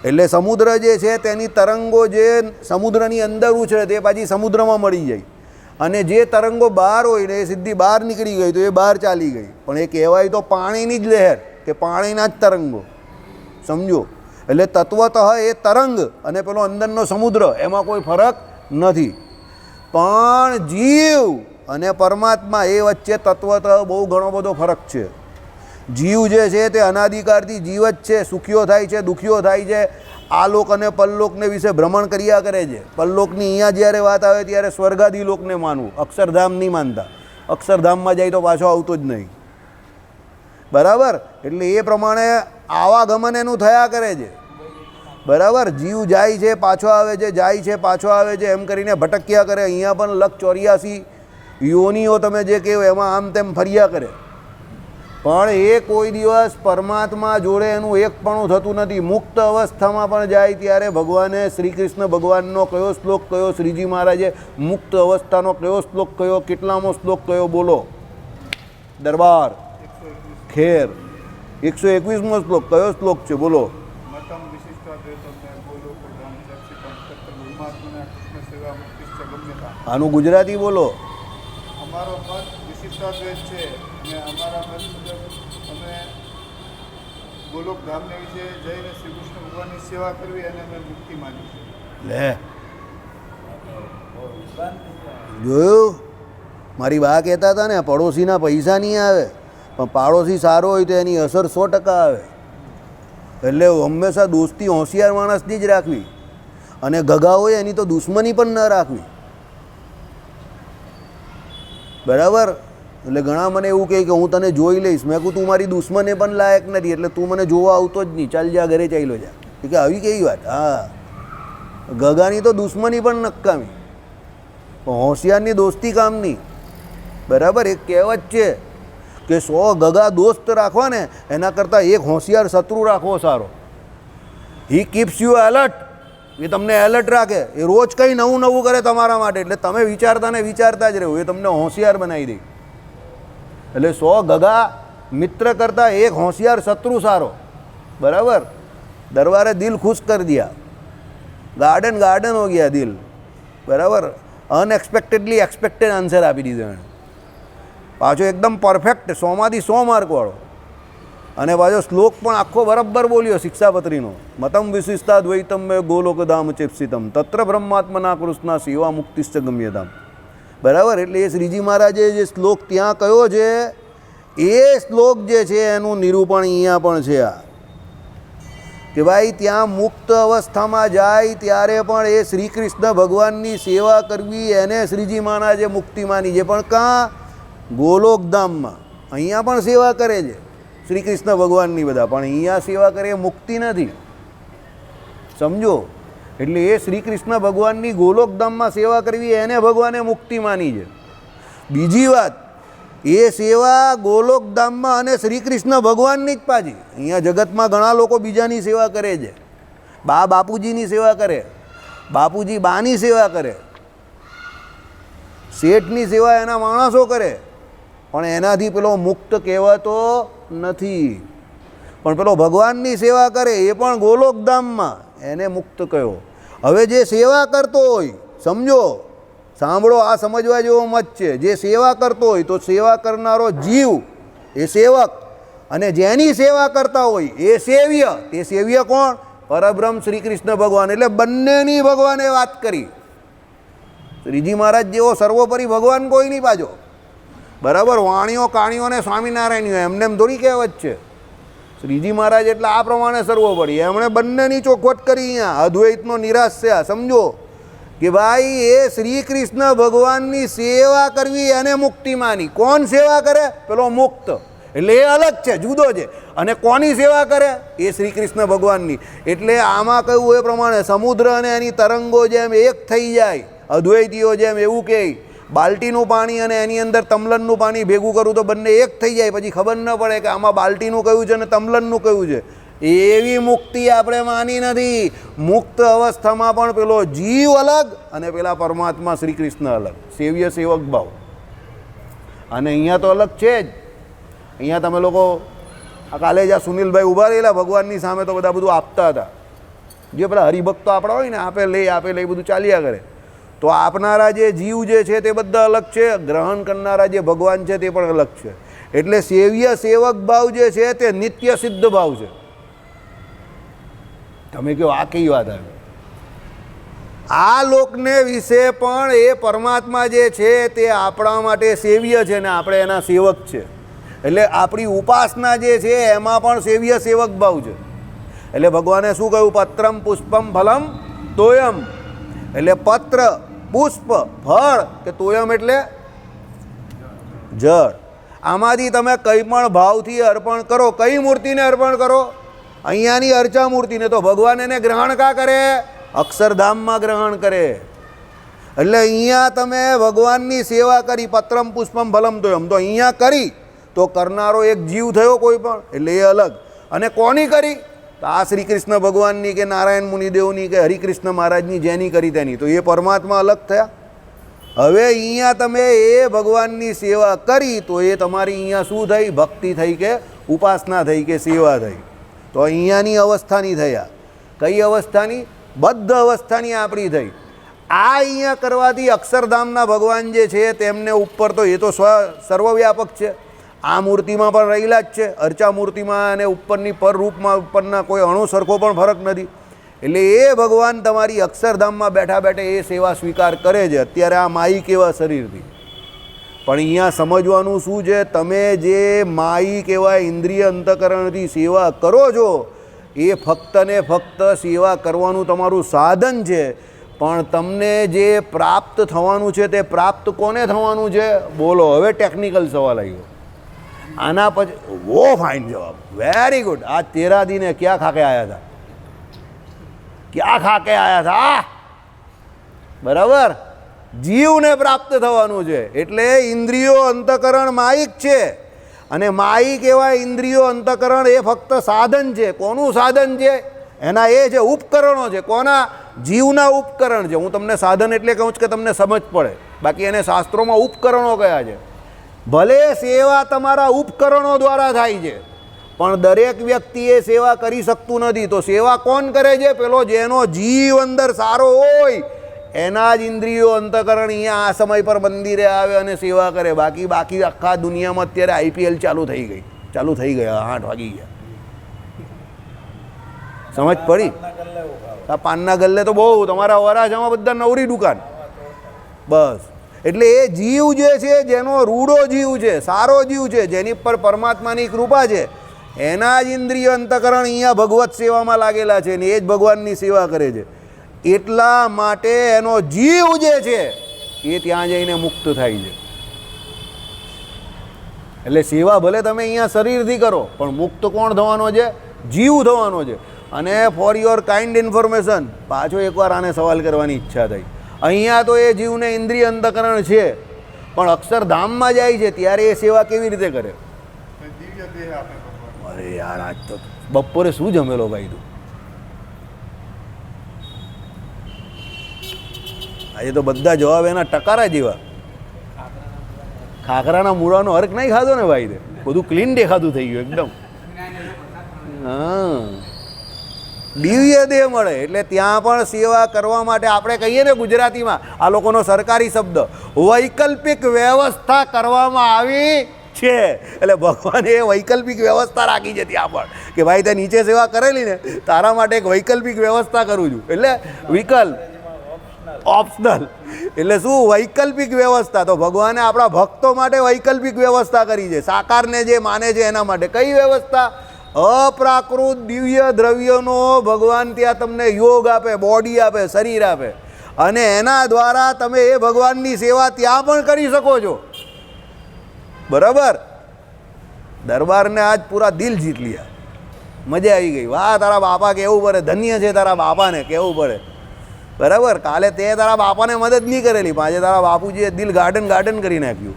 એટલે સમુદ્ર જે છે તેની તરંગો જે સમુદ્રની અંદર ઉછળે તે પાછી સમુદ્રમાં મળી જાય, અને જે તરંગો બહાર હોય ને એ સીધી બહાર નીકળી ગઈ તો એ બહાર ચાલી ગઈ. પણ એ કહેવાય તો પાણીની જ લહેર કે પાણીના જ તરંગો. સમજો? એટલે તત્વતઃ એ તરંગ અને પેલો અંદરનો સમુદ્ર એમાં કોઈ ફરક નથી. પણ જીવ અને પરમાત્મા એ વચ્ચે તત્વત બહુ ઘણો બધો ફરક છે. જીવ જે છે તે અનાદિકાળથી જીવ જ છે, સુખીઓ થાય છે, દુઃખીઓ થાય છે, આલોક અને પરલોકને વિશે ભ્રમણ કર્યા કરે છે. પરલોકની અહીંયા જ્યારે વાત આવે ત્યારે સ્વર્ગાદી લોકને માનવું, અક્ષરધામ નહીં માનતા. અક્ષરધામમાં જાય તો પાછો આવતો જ નહીં, બરાબર. એટલે એ પ્રમાણે આવાગમન એનું થયા કરે છે, બરાબર. જીવ જાય છે પાછો આવે છે, જાય છે પાછો આવે છે, એમ કરીને ભટક્યા કરે. અહીંયા પણ 184 યોનિઓ તમે જે કહો એમાં આમ તેમ ફર્યા કરે, પણ એ કોઈ દિવસ પરમાત્મા જોડે એનું એકપણું થતું નથી. મુક્ત અવસ્થામાં પણ જાય ત્યારે ભગવાને શ્રી કૃષ્ણ ભગવાનનો કયો શ્લોક કયો, શ્રીજી મહારાજે મુક્ત અવસ્થાનો કયો શ્લોક કયો, કેટલામો શ્લોક કયો બોલો? દરબાર ખેર 121મો શ્લોક કયો શ્લોક છે બોલો? આનું ગુજરાતી બોલો. અમારો મત વિશિષ્ટાદ્વૈત છે અને અમારા મત મુજબ અમે ગોલોક ધામને વિશે જઈને શ્રી કૃષ્ણ ભગવાનની સેવા કરવી અને અમે મુક્તિ માની છે. લે જોયું, મારી બા કહેતા હતા ને પડોશીના પૈસા નહીં આવે, પણ પાડોશી સારો હોય તો એની અસર 100% આવે. એટલે હંમેશા દોસ્તી હોશિયાર માણસની જ રાખવી, અને ગગા હોય એની તો દુશ્મની પણ ન રાખવી, બરાબર. એટલે ઘણા મને એવું કહે કે હું તને જોઈ લઈશ. મેં કહું તું મારી દુશ્મને પણ લાયક નથી, એટલે તું મને જોવા આવતો જ નહીં, ચાલ જા ઘરે ચાલ્યો જા. કે આવી કેવી વાત? હા, ગગાની તો દુશ્મની પણ નકામી, પણ હોશિયારની દોસ્તી કામની, બરાબર. એક કહેવત છે કે 100 ગગા દોસ્ત રાખવા ને એના કરતાં એક હોશિયાર શત્રુ રાખવો સારો. હી કીપ્સ યુ એલર્ટ, એ તમને એલર્ટ રાખે, એ રોજ કંઈ નવું નવું કરે તમારા માટે, એટલે તમે વિચારતા ને વિચારતા જ રહેવું, એ તમને હોશિયાર બનાવી દે. એટલે 100 ગગા મિત્ર કરતાં એક હોશિયાર શત્રુ સારો, બરાબર. દરબારે દિલ ખુશ કરી દિયા, ગાર્ડન ગાર્ડન હો ગયા દિલ, બરાબર. અનએક્સપેક્ટેડલી એક્સપેક્ટેડ આન્સર આપી દીધો એણે, પાછો એકદમ પરફેક્ટ 100માંથી 100 માર્કવાળો. અને પાછો શ્લોક પણ આખો બરાબર બોલ્યો શિક્ષાપત્રીનો. મતમ વિશિષ્ટા દ્વૈતમ મેં ગોલોકધામ ચેપ્સિતમ તત્ર બ્રહ્માત્મના કૃષ્ણા સેવા મુક્તિશ્ચ ગમ્યધામ, બરાબર. એટલે એ શ્રીજી મહારાજે જે શ્લોક ત્યાં કયો છે એ શ્લોક જે છે એનું નિરૂપણ અહીંયા પણ છે આ, કે ભાઈ ત્યાં મુક્ત અવસ્થામાં જાય ત્યારે પણ એ શ્રી કૃષ્ણ ભગવાનની સેવા કરવી, એને શ્રીજી મહારાજે મુક્તિ માની છે. પણ કાં? ગોલોકધામમાં. અહીંયા પણ સેવા કરે છે શ્રી કૃષ્ણ ભગવાનની બધા, પણ અહીંયા સેવા કરે એ મુક્તિ નથી, સમજો. એટલે એ શ્રી કૃષ્ણ ભગવાનની ગોલોકધામમાં સેવા કરવી એને ભગવાને મુક્તિ માની છે. બીજી વાત, એ સેવા ગોલોકધામમાં અને શ્રી કૃષ્ણ ભગવાનની જ પાછી. અહીંયા જગતમાં ઘણા લોકો બીજાની સેવા કરે છે, બા બાપુજીની સેવા કરે, બાપુજી બાની સેવા કરે, શેઠની સેવા એના માણસો કરે, પણ એનાથી પેલો મુક્ત કહેવાતો નથી. પણ પેલો ભગવાનની સેવા કરે એ પણ ગોલોકધામમાં, એને મુક્ત કહ્યો. હવે જે સેવા કરતો હોય, સમજો, સાંભળો, આ સમજવા જેવો મત છે. જે સેવા કરતો હોય તો સેવા કરનારો જીવ એ સેવક, અને જેની સેવા કરતા હોય એ સેવ્ય. તે સેવ્ય કોણ? પરબ્રહ્મ શ્રી કૃષ્ણ ભગવાન. એટલે બંનેની ભગવાને વાત કરી. શ્રીજી મહારાજ જેવો સર્વોપરી ભગવાન કોઈ નહીં પાછો, બરાબર. વાણીઓ કાણીઓ ને સ્વામિનારાયણીઓ એમને એમ થોડી કહેવત છે. શ્રીજી મહારાજ એટલે આ પ્રમાણે સર્વોપરી, એમણે બંનેની ચોખવટ કરી. અહીંયા અદ્વૈતનો નિરાશ છે, સમજો કે ભાઈ એ શ્રી કૃષ્ણ ભગવાનની સેવા કરવી એને મુક્તિ માની. કોણ સેવા કરે? પેલો મુક્ત. એટલે એ અલગ છે, જુદો છે. અને કોની સેવા કરે? એ શ્રી કૃષ્ણ ભગવાનની. એટલે આમાં કહ્યું એ પ્રમાણે સમુદ્ર અને એની તરંગો જેમ એક થઈ જાય, અદ્વૈતીઓ જેમ એવું કહે, બાલ્ટીનું પાણી અને એની અંદર તમલનનું પાણી ભેગું કરું તો બંને એક થઈ જાય, પછી ખબર ન પડે કે આમાં બાલ્ટીનું કયું છે અને તમલનનું કયું છે. એવી મુક્તિ આપણે માની નથી. મુક્ત અવસ્થામાં પણ પેલો જીવ અલગ અને પેલા પરમાત્મા શ્રી કૃષ્ણ અલગ, સેવ્ય સેવક ભાવ. અને અહીંયા તો અલગ છે જ. અહીંયા તમે લોકો આ કાલે જ્યાં સુનિલભાઈ ઊભા રહેલા ભગવાનની સામે તો બધા બધું આપતા હતા. જે પેલા હરિભક્તો આપણા હોય ને, આપે લઈ બધું ચાલ્યા કરે. તો આપનારા જે જીવ જે છે તે બધા અલગ છે, ગ્રહણ કરનારા જે ભગવાન છે તે પણ અલગ છે. એટલે સેવ્ય સેવક ભાવ જે છે તે નિત્ય સિદ્ધ ભાવ છે. તમે કહો આ કઈ વાત આવે? આ લોકને વિશે પણ એ પરમાત્મા જે છે તે આપણા માટે સેવ્ય છે ને આપણે એના સેવક છે. એટલે આપણી ઉપાસના જે છે એમાં પણ સેવ્ય સેવક ભાવ છે. એટલે ભગવાને શું કહ્યું? પત્રમ પુષ્પમ ફલમ તોયમ. એટલે પત્ર, પુષ્પ, ફળ કે તોયમ એટલે જળ. આમાંથી તમે કંઈ પણ ભાવથી અર્પણ કરો. કઈ મૂર્તિને અર્પણ કરો? અહીંયાની અર્ચા મૂર્તિને. તો ભગવાન એને ગ્રહણ કા કરે? અક્ષરધામમાં ગ્રહણ કરે. એટલે અહીંયા તમે ભગવાનની સેવા કરી, પત્રમ પુષ્પમ ફલમ તોયમ, તો અહીંયા કરી તો કરનારો એક જીવ થયો કોઈ પણ, એટલે એ અલગ. અને કોની કરી? તો આ શ્રી કૃષ્ણ ભગવાનની કે નારાયણ મુનિદેવની કે હરિકૃષ્ણ મહારાજની જેની કરી તેની, તો એ પરમાત્મા અલગ થયા. હવે અહીંયા તમે એ ભગવાનની સેવા કરી તો એ તમારી અહીંયા શું થઈ? ભક્તિ થઈ કે ઉપાસના થઈ કે સેવા થઈ. તો અહીંયાની અવસ્થાની થયા. કઈ અવસ્થાની? બદ્ધ અવસ્થાની આપણી થઈ. આ અહીંયા કરવાથી અક્ષરધામના ભગવાન જે છે તેમને ઉપર તો એ તો સર્વવ્યાપક છે. આ મૂર્તિમાં પણ રહેલા જ છે, અર્ચા મૂર્તિમાં અને ઉપરની પરરૂપમાં ઉપરના કોઈ અણુ સરખો પણ ફરક નથી. એટલે એ ભગવાન તમારી અક્ષરધામમાં બેઠા બેઠા એ સેવા સ્વીકાર કરે છે અત્યારે આ માયિક એવા શરીરથી. પણ અહીંયા સમજવાનું શું છે? તમે જે માયિક એવા ઇન્દ્રિય અંતકરણથી સેવા કરો છો એ ફક્ત ને ફક્ત સેવા કરવાનું તમારું સાધન છે. પણ તમને જે પ્રાપ્ત થવાનું છે તે પ્રાપ્ત કોને થવાનું છે? બોલો. હવે ટેકનિકલ સવાલ આવ્યો આના પછી. વો ફાઇન જવાબ, વેરી ગુડ. આ તેરા દીને ક્યાં ખાકે આયા હતા? ક્યાં ખાકે આયા હતા? બરાબર, જીવને પ્રાપ્ત થવાનું છે. એટલે ઇન્દ્રિયો અંતકરણ માયિક છે અને માયિક એવા ઇન્દ્રિયો અંતકરણ એ ફક્ત સાધન છે. કોનું સાધન છે? એના એ છે ઉપકરણો છે. કોના? જીવના ઉપકરણ છે. હું તમને સાધન એટલે કહું છું કે તમને સમજ પડે, બાકી એને શાસ્ત્રોમાં ઉપકરણો કયા છે. ભલે સેવા તમારા ઉપકરણો દ્વારા થાય છે પણ દરેક વ્યક્તિ એ સેવા કરી શકતું નથી. તો સેવા કોણ કરે છે? પેલો જેનો જીવ અંદર સારો હોય એના જ ઇન્દ્રિયો અંતકરણ અહીંયા આ સમય પર મંદિરે આવે અને સેવા કરે. બાકી આખા દુનિયામાં અત્યારે આઈપીએલ ચાલુ થઈ ગયા 8 વાગી ગયા. સમજ પડી? આ પાનના ગલ્લે તો બહુ, તમારા વરાછામાં બધા નવરી દુકાન. બસ. એટલે એ જીવ જે છે, જેનો રૂડો જીવ છે, સારો જીવ છે, જેની પર પરમાત્માની કૃપા છે, એના જ ઇન્દ્રિય અંતકરણ અહીંયા ભગવત સેવામાં લાગેલા છે ને એ જ ભગવાનની સેવા કરે છે. એટલા માટે એનો જીવ જે છે એ ત્યાં જઈને મુક્ત થાય છે. એટલે સેવા ભલે તમે અહીંયા શરીરથી કરો પણ મુક્ત કોણ થવાનો છે? જીવ થવાનો છે. અને ફોર યોર કાઇન્ડ ઇન્ફોર્મેશન, પાછો એકવાર આને સવાલ કરવાની ઈચ્છા થઈ. અહીંયા તો એ જીવને ઇન્દ્રિય અંતકરણ છે પણ અક્ષરધામમાં જાય છે ત્યારે એ સેવા કેવી રીતે કરે? દિવ્ય દેહ આપે ભગવાન. અરે યાર, આજ તો બપોરે શું જમેલો ભાઈ તું? આજે તો બધા જવાબ એના ટકારા જેવા. ખાખરાના મૂળાનો હરક નહીં ખાધો ને ભાઈ? તે બધું ક્લીન દેખાતું થઈ ગયું એકદમ. હા, દિવ્ય દેહ મળે. એટલે ત્યાં પણ સેવા કરવા માટે આપણે કહીએ ને ગુજરાતીમાં, આ લોકોનો સરકારી શબ્દ, વૈકલ્પિક વ્યવસ્થા કરવામાં આવી છે. એટલે ભગવાને એ વૈકલ્પિક વ્યવસ્થા રાખી છે ત્યાં પણ કે ભાઈ તે નીચે સેવા કરેલી ને તારા માટે એક વૈકલ્પિક વ્યવસ્થા કરું છું. એટલે વિકલ્પ, ઓપ્શનલ. એટલે શું? વૈકલ્પિક વ્યવસ્થા. તો ભગવાને આપણા ભક્તો માટે વૈકલ્પિક વ્યવસ્થા કરી છે. સાકારને જે માને છે એના માટે કઈ વ્યવસ્થા? અપ્રાકૃત દિવ્ય દ્રવ્યનો ભગવાન ત્યાં તમને યોગ આપે, બોડી આપે, શરીર આપે અને એના દ્વારા તમે એ ભગવાનની સેવા ત્યાં પણ કરી શકો છો. બરાબર? દરબારને આજ પૂરા દિલ જીત લિયા. મજા આવી ગઈ. વાહ, તારા બાપા કહેવું પડે, ધન્ય છે તારા બાપાને કહેવું પડે. બરાબર? કાલે તે તારા બાપાને મદદ નહીં કરેલી, આજે તારા બાપુજીએ દિલ ગાર્ડન કરી નાખ્યું.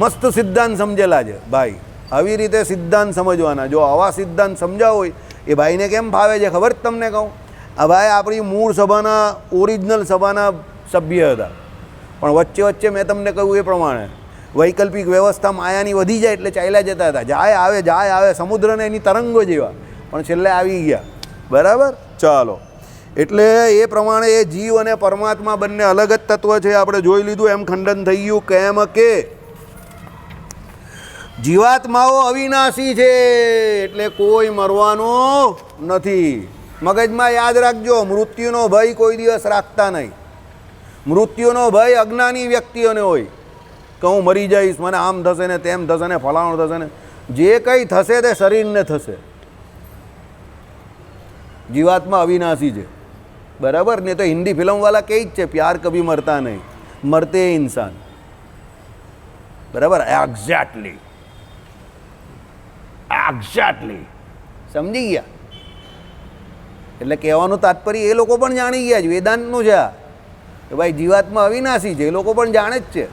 મસ્ત સિદ્ધાંત સમજેલા છે ભાઈ. આવી રીતે સિદ્ધાંત સમજવાના. જો આવા સિદ્ધાંત સમજાવ હોય એ ભાઈને કેમ ફાવે છે ખબર જ તમને કહું? આ ભાઈ આપણી મૂળ સભાના, ઓરિજિનલ સભાના સભ્ય હતા પણ વચ્ચે વચ્ચે મેં તમને કહ્યું એ પ્રમાણે વૈકલ્પિક વ્યવસ્થા માયાની વધી જાય એટલે ચાલ્યા જતા હતા. જાય આવે સમુદ્રને એની તરંગો જેવા, પણ છેલ્લે આવી ગયા. બરાબર? ચાલો. એટલે એ પ્રમાણે એ જીવ અને પરમાત્મા બંને અલગ જ તત્વ છે. આપણે જોઈ લીધું. એમ ખંડન થઈ ગયું કેમ કે જીવાત્માઓ અવિનાશી છે એટલે કોઈ મરવાનો નથી. મગજમાં યાદ રાખજો, મૃત્યુનો ભય કોઈ દિવસ રાખતા નહીં. મૃત્યુનો ભય અજ્ઞાની વ્યક્તિઓને હોય કે હું મરી જઈશ, મને આમ થશે ને તેમ થશે ને ફલાણું થશે ને. જે કંઈ થશે તે શરીરને થશે. જીવાત્મા અવિનાશી છે, બરાબર ને? તો હિન્દી ફિલ્મવાલા કહે જ છે પ્યાર કભી મરતા નહીં, મરતે ઇન્સાન. બરાબર, એક્ઝેક્ટલી સમજી ગયા? એટલે કહેવાનું તાત્પર્ય એ લોકો પણ જાણી ગયા છે, વેદાંતનું છે આ, કે ભાઈ જીવાત્મા અવિનાશી છે. એ લોકો પણ જાણે જ છે,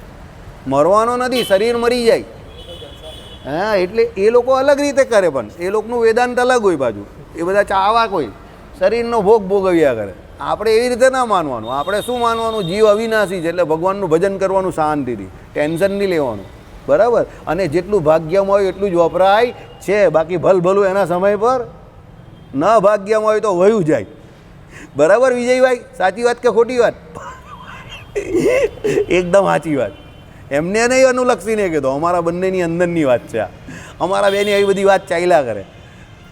મરવાનો નથી, શરીર મરી જાય. હા, એટલે એ લોકો અલગ રીતે કરે, પણ એ લોકોનું વેદાંત અલગ હોય. બાજુ એ બધા ચાવાક હોય, શરીરનો ભોગ ભોગવ્યા કરે. આપણે એવી રીતે ના માનવાનું. આપણે શું માનવાનું? જીવ અવિનાશી છે, એટલે ભગવાનનું ભજન કરવાનું શાંતિથી, ટેન્શન નહીં લેવાનું. બરાબર? અને જેટલું ભાગ્યમાં હોય એટલું જ વપરાય છે. બાકી ભલભલું એના સમય પર ન ભાગ્યમાં હોય તો વયું જાય. બરાબર વિજયભાઈ? સાચી વાત કે ખોટી વાત? એકદમ સાચી વાત. એમને નહીં અનુલક્ષીને કહેતો, અમારા બંનેની અંદરની વાત છે આ. અમારા બેની આવી બધી વાત ચાલ્યા કરે.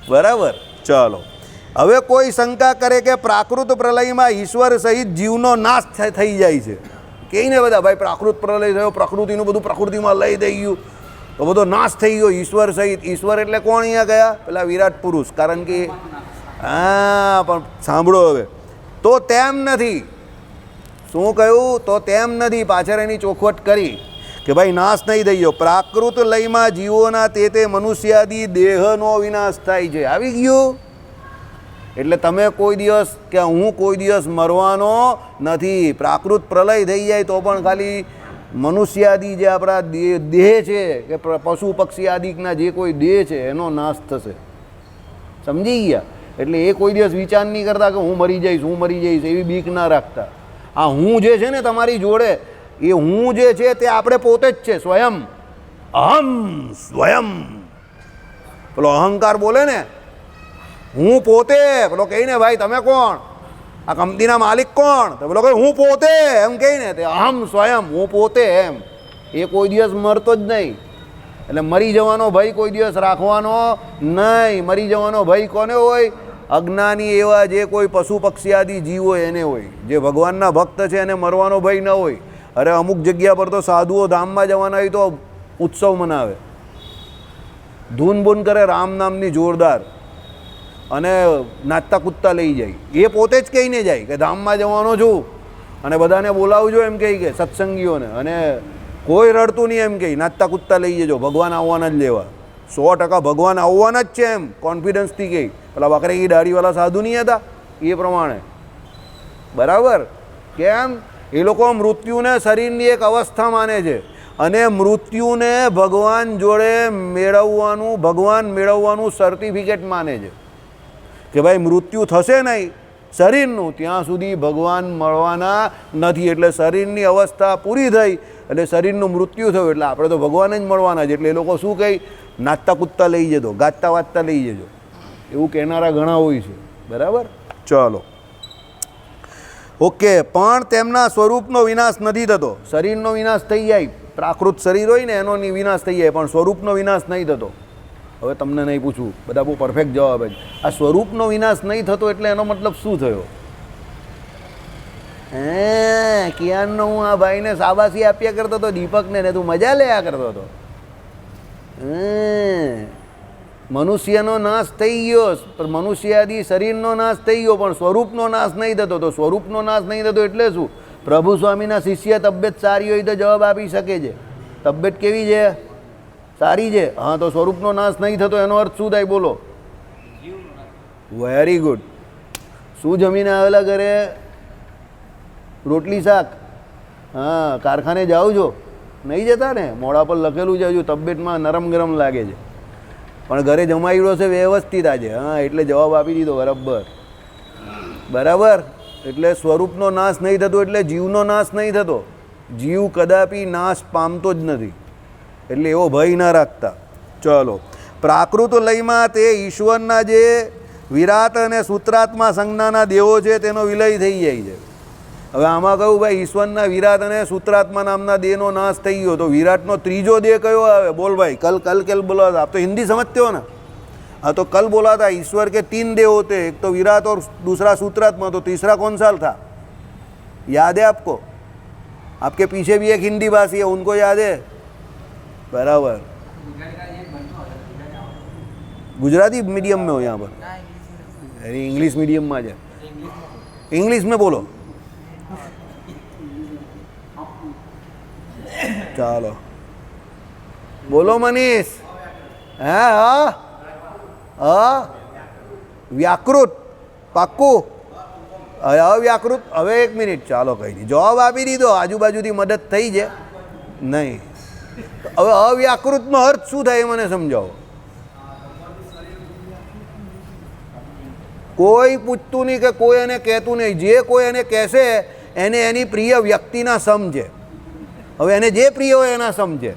બરાબર? ચલો, હવે કોઈ શંકા કરે કે પ્રાકૃત પ્રલયમાં ઈશ્વર સહિત જીવનો નાશ થઈ જાય છે. કહે ને બધા, ભાઈ પ્રાકૃત પ્રલય થયો, પ્રકૃતિનું બધું પ્રકૃતિમાં લઈ દઈ ગયું, તો બધો નાશ થઈ ગયો ઈશ્વર સહિત. ઈશ્વર એટલે કોણ અહીંયા ગયા? પેલા વિરાટ પુરુષ. કારણ કે હા, પણ સાંભળો હવે, તો તેમ નથી. શું કહ્યું? તો તેમ નથી. પાછળ એની ચોખવટ કરી કે ભાઈ નાશ નહીં થઈ ગયો. પ્રાકૃત લયમાં જીવોના તે મનુષ્યાદી દેહનો વિનાશ થાય છે. આવી ગયું? એટલે તમે કોઈ દિવસ કે હું કોઈ દિવસ મરવાનો નથી. પ્રાકૃત પ્રલય થઈ જાય તો પણ ખાલી મનુષ્યાદી જે આપણા દેહ છે કે પશુ પક્ષી આદિકના જે કોઈ દેહ છે એનો નાશ થશે. સમજી ગયા? એટલે એ કોઈ દિવસ વિચાર નહીં કરતા કે હું મરી જઈશ, હું મરી જઈશ, એવી બીક ના રાખતા. આ હું જે છે ને તમારી જોડે, એ હું જે છે તે આપણે પોતે જ છે, સ્વયં. અહમ સ્વયં. પેલો અહંકાર બોલે ને, હું પોતે. પેલો કહીને ભાઈ તમે કોણ? આ કંપનીના માલિક કોણ? તો પેલો કહે હું પોતે, એમ કહીને તે અહમ સ્વયં, હું પોતે એમ. એ કોઈ દિવસ મરતો જ નહીં. એટલે મરી જવાનો ભય કોઈ દિવસ રાખવાનો નહીં. મરી જવાનો ભય કોને હોય? અજ્ઞાની એવા જે કોઈ પશુ પક્ષી આદિ જીવ હોય એને હોય. જે ભગવાનના ભક્ત છે એને મરવાનો ભય ન હોય. અરે અમુક જગ્યા પર તો સાધુઓ ધામમાં જવાના હોય તો ઉત્સવ મનાવે, ધૂન બૂન કરે રામ નામની જોરદાર, અને નાચતા કૂદતા લઈ જાય. એ પોતે જ કહીને જાય કે ધામમાં જવાનો છું અને બધાને બોલાવજો એમ કહી કે સત્સંગીઓને, અને કોઈ રડતું નહીં એમ કહી નાચતા કૂદતા લઈ જજો, ભગવાન આવવાના જ લેવા. 100% ભગવાન આવવાના જ છે એમ કોન્ફિડન્સથી કહી. પેલા બકરેકી દાઢીવાળા સાધુ નહીં હતા એ પ્રમાણે. બરાબર? કેમ? એ લોકો મૃત્યુને શરીરની એક અવસ્થા માને છે, અને મૃત્યુને ભગવાન જોડે મેળવવાનું, ભગવાન મેળવવાનું સર્ટિફિકેટ માને છે કે ભાઈ મૃત્યુ થશે નહીં શરીરનું ત્યાં સુધી ભગવાન મળવાના નથી. એટલે શરીરની અવસ્થા પૂરી થઈ એટલે શરીરનું મૃત્યુ થયું એટલે આપણે તો ભગવાન જ મળવાના છે. એટલે એ લોકો શું કહી? નાચતા કૂદતા લઈ જજો, ગાતા વાંચતા લઈ જજો, એવું કહેનારા ઘણા હોય છે. બરાબર? ચલો, ઓકે. પણ તેમના સ્વરૂપનો વિનાશ નથી થતો. શરીરનો વિનાશ થઈ જાય, પ્રાકૃત શરીર હોય ને એનો વિનાશ થઈ જાય, પણ સ્વરૂપનો વિનાશ નહીં થતો. હવે તમને નહીં પૂછું, બધા બહુ પરફેક્ટ જવાબ જ. આ સ્વરૂપનો વિનાશ નહીં થતો એટલે એનો મતલબ શું થયો? ક્યારનો હું આ ભાઈને શાબાશી આપ્યા કરતો હતો, દીપકને, ને તું મજા લેયા કરતો હતો. મનુષ્યનો નાશ થઈ ગયો, મનુષ્યાદી શરીરનો નાશ થઈ ગયો, પણ સ્વરૂપનો નાશ નહીં થતો. તો સ્વરૂપનો નાશ નહીં થતો એટલે શું? પ્રભુ સ્વામીના શિષ્ય તબિયત સારી હોય તો જવાબ આપી શકે છે. તબિયત કેવી છે? સારી છે. હા, તો સ્વરૂપનો નાશ નહીં થતો એનો અર્થ શું થાય? બોલો. Very good. શું જમીને આવેલા ઘરે? રોટલી શાક. હા, કારખાને જાઓ છો? નહીં જતા ને? મોડા પર લખેલું છે હજુ તબિયતમાં નરમ ગરમ લાગે છે, પણ ઘરે જમાડ્યો છે વ્યવસ્થિત આજે. હા, એટલે જવાબ આપી દીધો બરાબર. બરાબર? એટલે સ્વરૂપનો નાશ નહીં થતો એટલે જીવનો નાશ નહીં થતો. જીવ કદાપી નાશ પામતો જ નથી, એટલે એવો ભય ના રાખતા. ચલો, પ્રાકૃત લયમાં તે ઈશ્વરના જે વિરાટ અને સૂત્રાત્મા સંજ્ઞાના દેવો છે તેનો વિલય થઈ જાય છે. હવે આમાં કહું ભાઈ ઈશ્વરના વિરાટ અને સૂત્રાત્મા નામના દેહનો નાશ થઈ ગયો, તો વિરાટનો ત્રીજો દેહ કયો આવે? બોલ ભાઈ. कल बोला था. आप तो हिंदी समझते हो ना? हाँ, तो कल बोला था ईश्वर के 3 देह होते हैं, एक तो विराट और दूसरा सूत्रात्मा, तो तीसरा कौन सा था? याद है आपको? आपके पीछे भी एक हिंदी भाषी है, उनको याद है? बराबर। गुजराती मीडियम में हो यहाँ पर? अरे इंग्लिश मीडियम में आ जाए, इंग्लिश में बोलो। ચાલો બોલો મનીષ. હા વ્યાકૃત પાક્કું? અવ્યાકૃત? હવે એક મિનિટ, ચાલો કંઈ નહીં, જવાબ આપી દીધો, આજુબાજુથી મદદ થઈ છે નહીં. હવે અવ્યાકૃતનો અર્થ શું થાય એ મને સમજાવો. કોઈ પૂછતું નહીં કે કોઈ એને કહેતું નહીં, જે કોઈ એને કહેશે એને એની પ્રિય વ્યક્તિના સમજે. હવે એને જે પ્રિય હોય એના સમજે.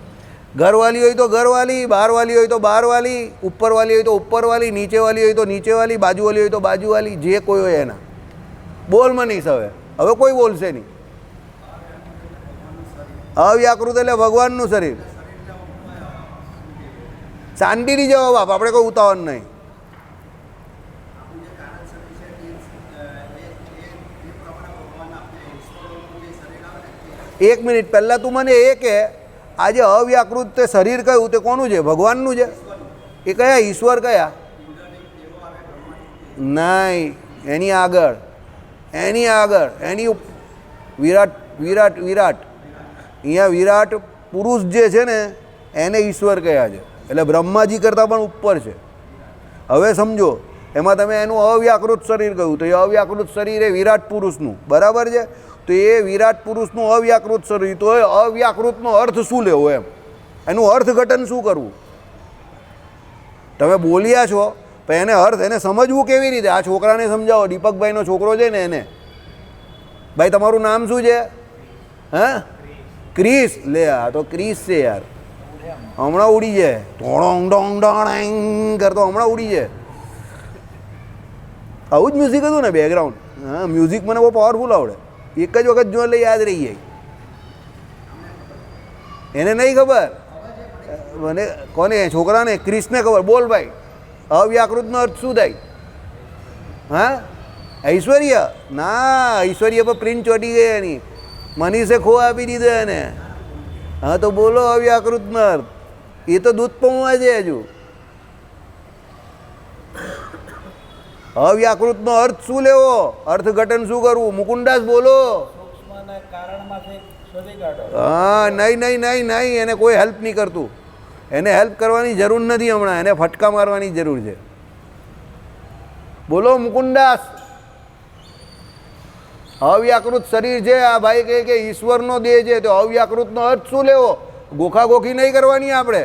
ઘરવાલી હોય તો ઘરવાલી, બહારવાલી હોય તો બહારવાલી, ઉપરવાલી હોય તો ઉપરવાલી, નીચેવાલી હોય તો નીચેવાલી, બાજુવાલી હોય તો બાજુવાલી, જે કોઈ હોય એના. બોલ મનીષ. હવે કોઈ બોલશે નહીં. અવ્યાકૃત એટલે ભગવાનનું શરીર. શાંતિથી જવાબ આપ, આપણે કોઈ ઉતાવળ નહીં. એક મિનિટ, પહેલાં તું મને એ કે આજે અવ્યાકૃત તે શરીર કયું, તે કોનું છે? ભગવાનનું છે. એ કયા ઈશ્વર કયા? નહીં, એની આગળ, એની આગળ, એની વિરાટ વિરાટ વિરાટ. અહીંયા વિરાટ પુરુષ જે છે ને એને ઈશ્વર કયા છે, એટલે બ્રહ્માજી કરતાં પણ ઉપર છે. હવે સમજો, એમાં તમે એનું અવ્યાકૃત શરીર કહ્યું, તો એ અવ્યાકૃત શરીર એ વિરાટ પુરુષનું, બરાબર છે? તો એ વિરાટ પુરુષનું અવ્યાકૃત શરીર, તો એ અવ્યાકૃતનો અર્થ શું લેવો એમ, એનું અર્થઘટન શું કરવું? તમે બોલ્યા છો પણ એને અર્થ, એને સમજવું કેવી રીતે? આ છોકરાને સમજાવો, દીપકભાઈનો છોકરો છે ને એને, ભાઈ તમારું નામ શું છે? હા, ક્રિસ. લે આ તો ક્રિસ છે યાર, હમણાં ઉડી જાય, ઢોંગ ડોંગ ડોંગ કરતો હમણાં ઉડી જાય. આવું જ મ્યુઝિક હતું ને બેકગ્રાઉન્ડ? હા, મ્યુઝિક મને બહુ પાવરફુલ આવડે, એક જ વખત જો એટલે યાદ રહી જાય. એને નહીં ખબર, મને કોને? છોકરાને, ક્રિસને ખબર. બોલ ભાઈ, અવ્યાકૃતનો અર્થ શું થાય? હા, ઐશ્વર્ય? ના, ઐશ્વર્ય પર પ્રિન્ટ ચોટી ગઈ એની, મનીષે ખો આપી દીધો એને. હા તો બોલો અવ્યાકૃતનો અર્થ. એ તો દૂધ પૌવા છે હજુ. અવ્યાકૃતનો અર્થ શું લેવો, અર્થઘટન શું કરવું? મુકુંદાસ બોલો. હા, નહીં નહીં નહીં નહીં, એને કોઈ હેલ્પ નહીં કરતું. એને હેલ્પ કરવાની જરૂર નથી હમણાં, એને ફટકા મારવાની જરૂર છે. બોલો મુકુંદાસ. અવ્યાકૃત શરીર છે આ ભાઈ, કહે કે ઈશ્વરનો દેહ છે, તો અવ્યાકૃતનો અર્થ શું લેવો? ગોખાગોખી નહીં કરવાની આપણે.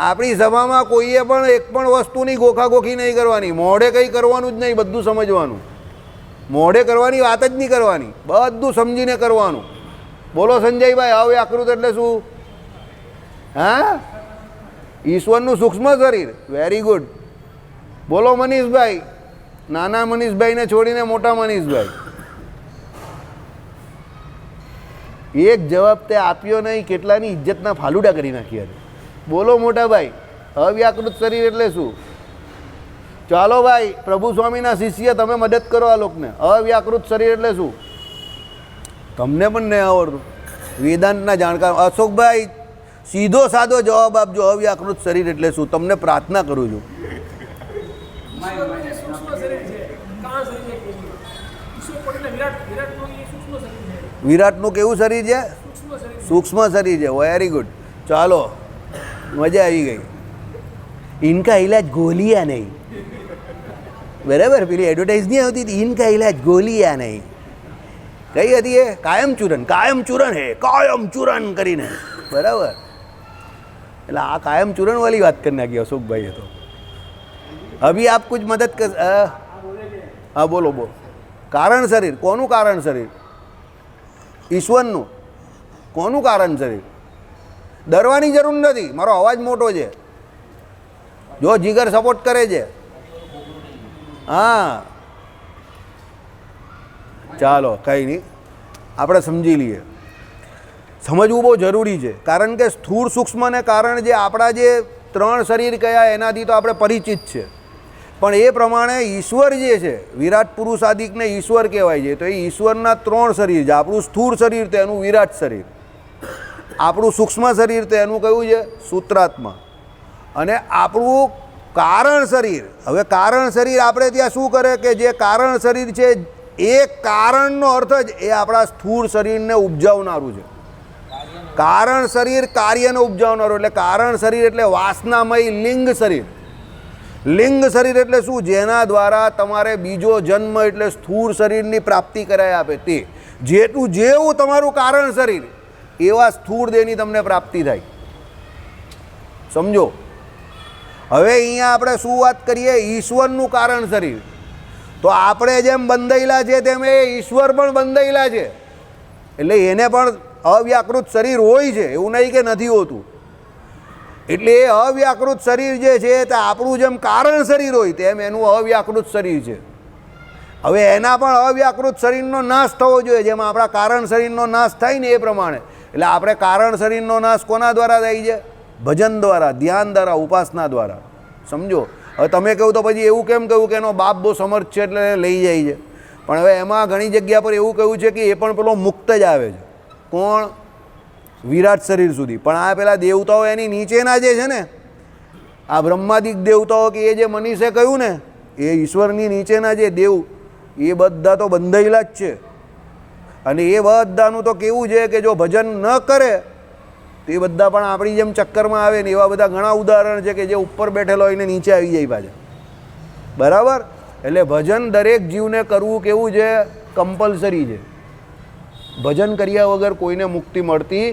આપણી સભામાં કોઈએ પણ એક પણ વસ્તુની ગોખાગોખી નહીં કરવાની. મોઢે કંઈ કરવાનું જ નહીં, બધું સમજવાનું. મોઢે કરવાની વાત જ નહીં કરવાની, બધું સમજીને કરવાનું. બોલો સંજયભાઈ, અવ્યાકૃત એટલે શું? હા, ઈશ્વરનું સૂક્ષ્મ શરીર. Very good. બોલો મનીષભાઈ, નાના મનીષભાઈને છોડીને મોટા મનીષભાઈ. એક જવાબ તે આપ્યો નહીં, કેટલાની ઇજ્જતના ફાલુડા કરી નાખ્યા. બોલો મોટા ભાઈ, અવ્યાકૃત શરીર એટલે શું? ચાલો ભાઈ, પ્રભુ સ્વામીના શિષ્ય, તમે મદદ કરો આ લોકોને. અવ્યાકૃત શરીર એટલે શું? તમને પણ નહીં આવડતું, વેદાંતના જાણકાર અશોકભાઈ સીધો સાદો જવાબ આપજો. અવ્યાકૃત શરીર એટલે શું? તમને પ્રાર્થના કરું છું. વિરાટનું કેવું શરીર છે? સૂક્ષ્મ શરીર છે. Very good. ચાલો, મજા આવી ગઈ. ઇનકા ઇલાજ ગોલિયા નહીં, બરાબર? પેલી એડવર્ટાઇઝ નહીં આવતી હતી, ઇનકા ઇલાજ ગોલિયા નહીં. કઈ હતી એ? કાયમ ચૂરન. કાયમ ચૂરન હે, કાયમ ચૂરન કરીને, બરાબર? એટલે આ કાયમ ચૂરન વાળી વાત કરી નાખી અશોકભાઈએ તો. અભી આપ કુછ મદદ કર. હા બોલો બોલો. કારણ શરીર કોનું? કારણ શરીર ઈશ્વરનું. કોનું કારણ શરીર? ડરવાની જરૂર નથી, મારો અવાજ મોટો છે, જો જીગર સપોર્ટ કરે છે. હા ચાલો, કંઈ નહીં, આપણે સમજી લઈએ. સમજવું બહુ જરૂરી છે, કારણ કે સ્થૂળ સૂક્ષ્મને કારણ જે આપણા જે ત્રણ શરીર કયા એનાથી તો આપણે પરિચિત છે, પણ એ પ્રમાણે ઈશ્વર જે છે, વિરાટ પુરુષ આદિકને ઈશ્વર કહેવાય છે. તો એ ઈશ્વરના ત્રણ શરીર છે. આપણું સ્થૂળ શરીર તો એનું વિરાટ શરીર, આપણું સૂક્ષ્મ શરીર તો એનું કયું છે સૂત્રાત્મા, અને આપણું કારણ શરીર. હવે કારણ શરીર આપણે ત્યાં શું કરે કે જે કારણ શરીર છે એ કારણનો અર્થ જ એ આપણા સ્થૂળ શરીરને ઉપજાવનારું છે. કારણ શરીર કાર્યને ઉપજાવનારું, એટલે કારણ શરીર એટલે વાસનામય લિંગ શરીર. લિંગ શરીર એટલે શું? જેના દ્વારા તમારે બીજો જન્મ એટલે સ્થૂળ શરીરની પ્રાપ્તિ કરાવી આપે તે. જેવું તમારું કારણ શરીર એવા સ્થૂળ દેહની તમને પ્રાપ્તિ થાય. સમજો. હવે અહીંયા આપણે શું વાત કરીએ? ઈશ્વરનું કારણ શરીર. તો આપણે જેમ બંધાયેલા છે તેમ એ ઈશ્વર પણ બંધાયેલા છે, એટલે એને પણ અવ્યાકૃત શરીર હોય છે, એવું નહીં કે નથી હોતું. એટલે એ અવ્યાકૃત શરીર જે છે તે આપણું જેમ કારણ શરીર હોય તેમ એનું અવ્યાકૃત શરીર છે. હવે એના પણ અવ્યાકૃત શરીરનો નાશ થવો જોઈએ, જેમ આપણા કારણ શરીરનો નાશ થાય ને એ પ્રમાણે. એટલે આપણે કારણ શરીરનો નાશ કોના દ્વારા થાય છે? ભજન દ્વારા, ધ્યાન દ્વારા, ઉપાસના દ્વારા. સમજો. હવે તમે કહું તો પછી એવું કેમ કહ્યું કે એનો બાપ બહુ સમર્થ છે એટલે લઈ જાય છે? પણ હવે એમાં ઘણી જગ્યા પર એવું કહ્યું છે કે એ પણ પેલો મુક્ત જ આવે છે. કોણ? વિરાટ શરીર સુધી. પણ આ પેલા દેવતાઓ એની નીચેના જે છે ને, આ બ્રહ્માદિક દેવતાઓ કે એ જે મનીષે કહ્યું ને, એ ઈશ્વરની નીચેના જે દેવ એ બધા તો બંધાયેલા જ છે. અને એ બધાનું તો કેવું છે કે જો ભજન ન કરે તો એ બધા પણ આપણી જેમ ચક્કરમાં આવે ને એવા બધા ઘણા ઉદાહરણ છે કે જે ઉપર બેઠેલો હોય ને નીચે આવી જાય પાછા. બરાબર? એટલે ભજન દરેક જીવને કરવું કેવું છે? કમ્પલસરી છે. ભજન કર્યા વગર કોઈને મુક્તિ મળતી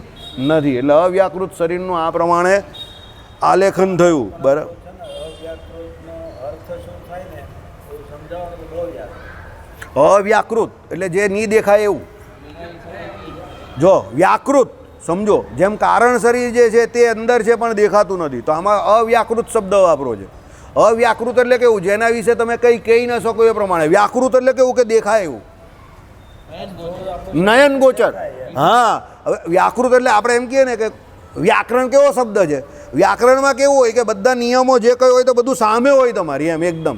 નથી. એટલે અવ્યાકૃત શરીરનું આ પ્રમાણે આલેખન થયું. બરાબર? અવ્યાકૃતનો અર્થ શું થાય ને એવું સમજાવવાનું બહુ યાદ. અવ્યાકૃત એટલે જે નહીં દેખાય એવું. જો વ્યાકૃત સમજો, જેમ કારણ શરીર જે છે તે અંદર છે પણ દેખાતું નથી, તો આમાં અવ્યાકૃત શબ્દ વાપરો છે. અવ્યાકૃત એટલે કેવું? જેના વિશે તમે કંઈ કહી ન શકો એ પ્રમાણે. વ્યાકૃત એટલે કેવું? કે દેખાય એવું, નયન ગોચર. હા, હવે વ્યાકૃત એટલે આપણે એમ કહીએ ને કે વ્યાકરણ કેવો શબ્દ છે? વ્યાકરણમાં કેવું હોય કે બધા નિયમો જે કંઈ હોય તો બધું સામે હોય તમારી, એમ એકદમ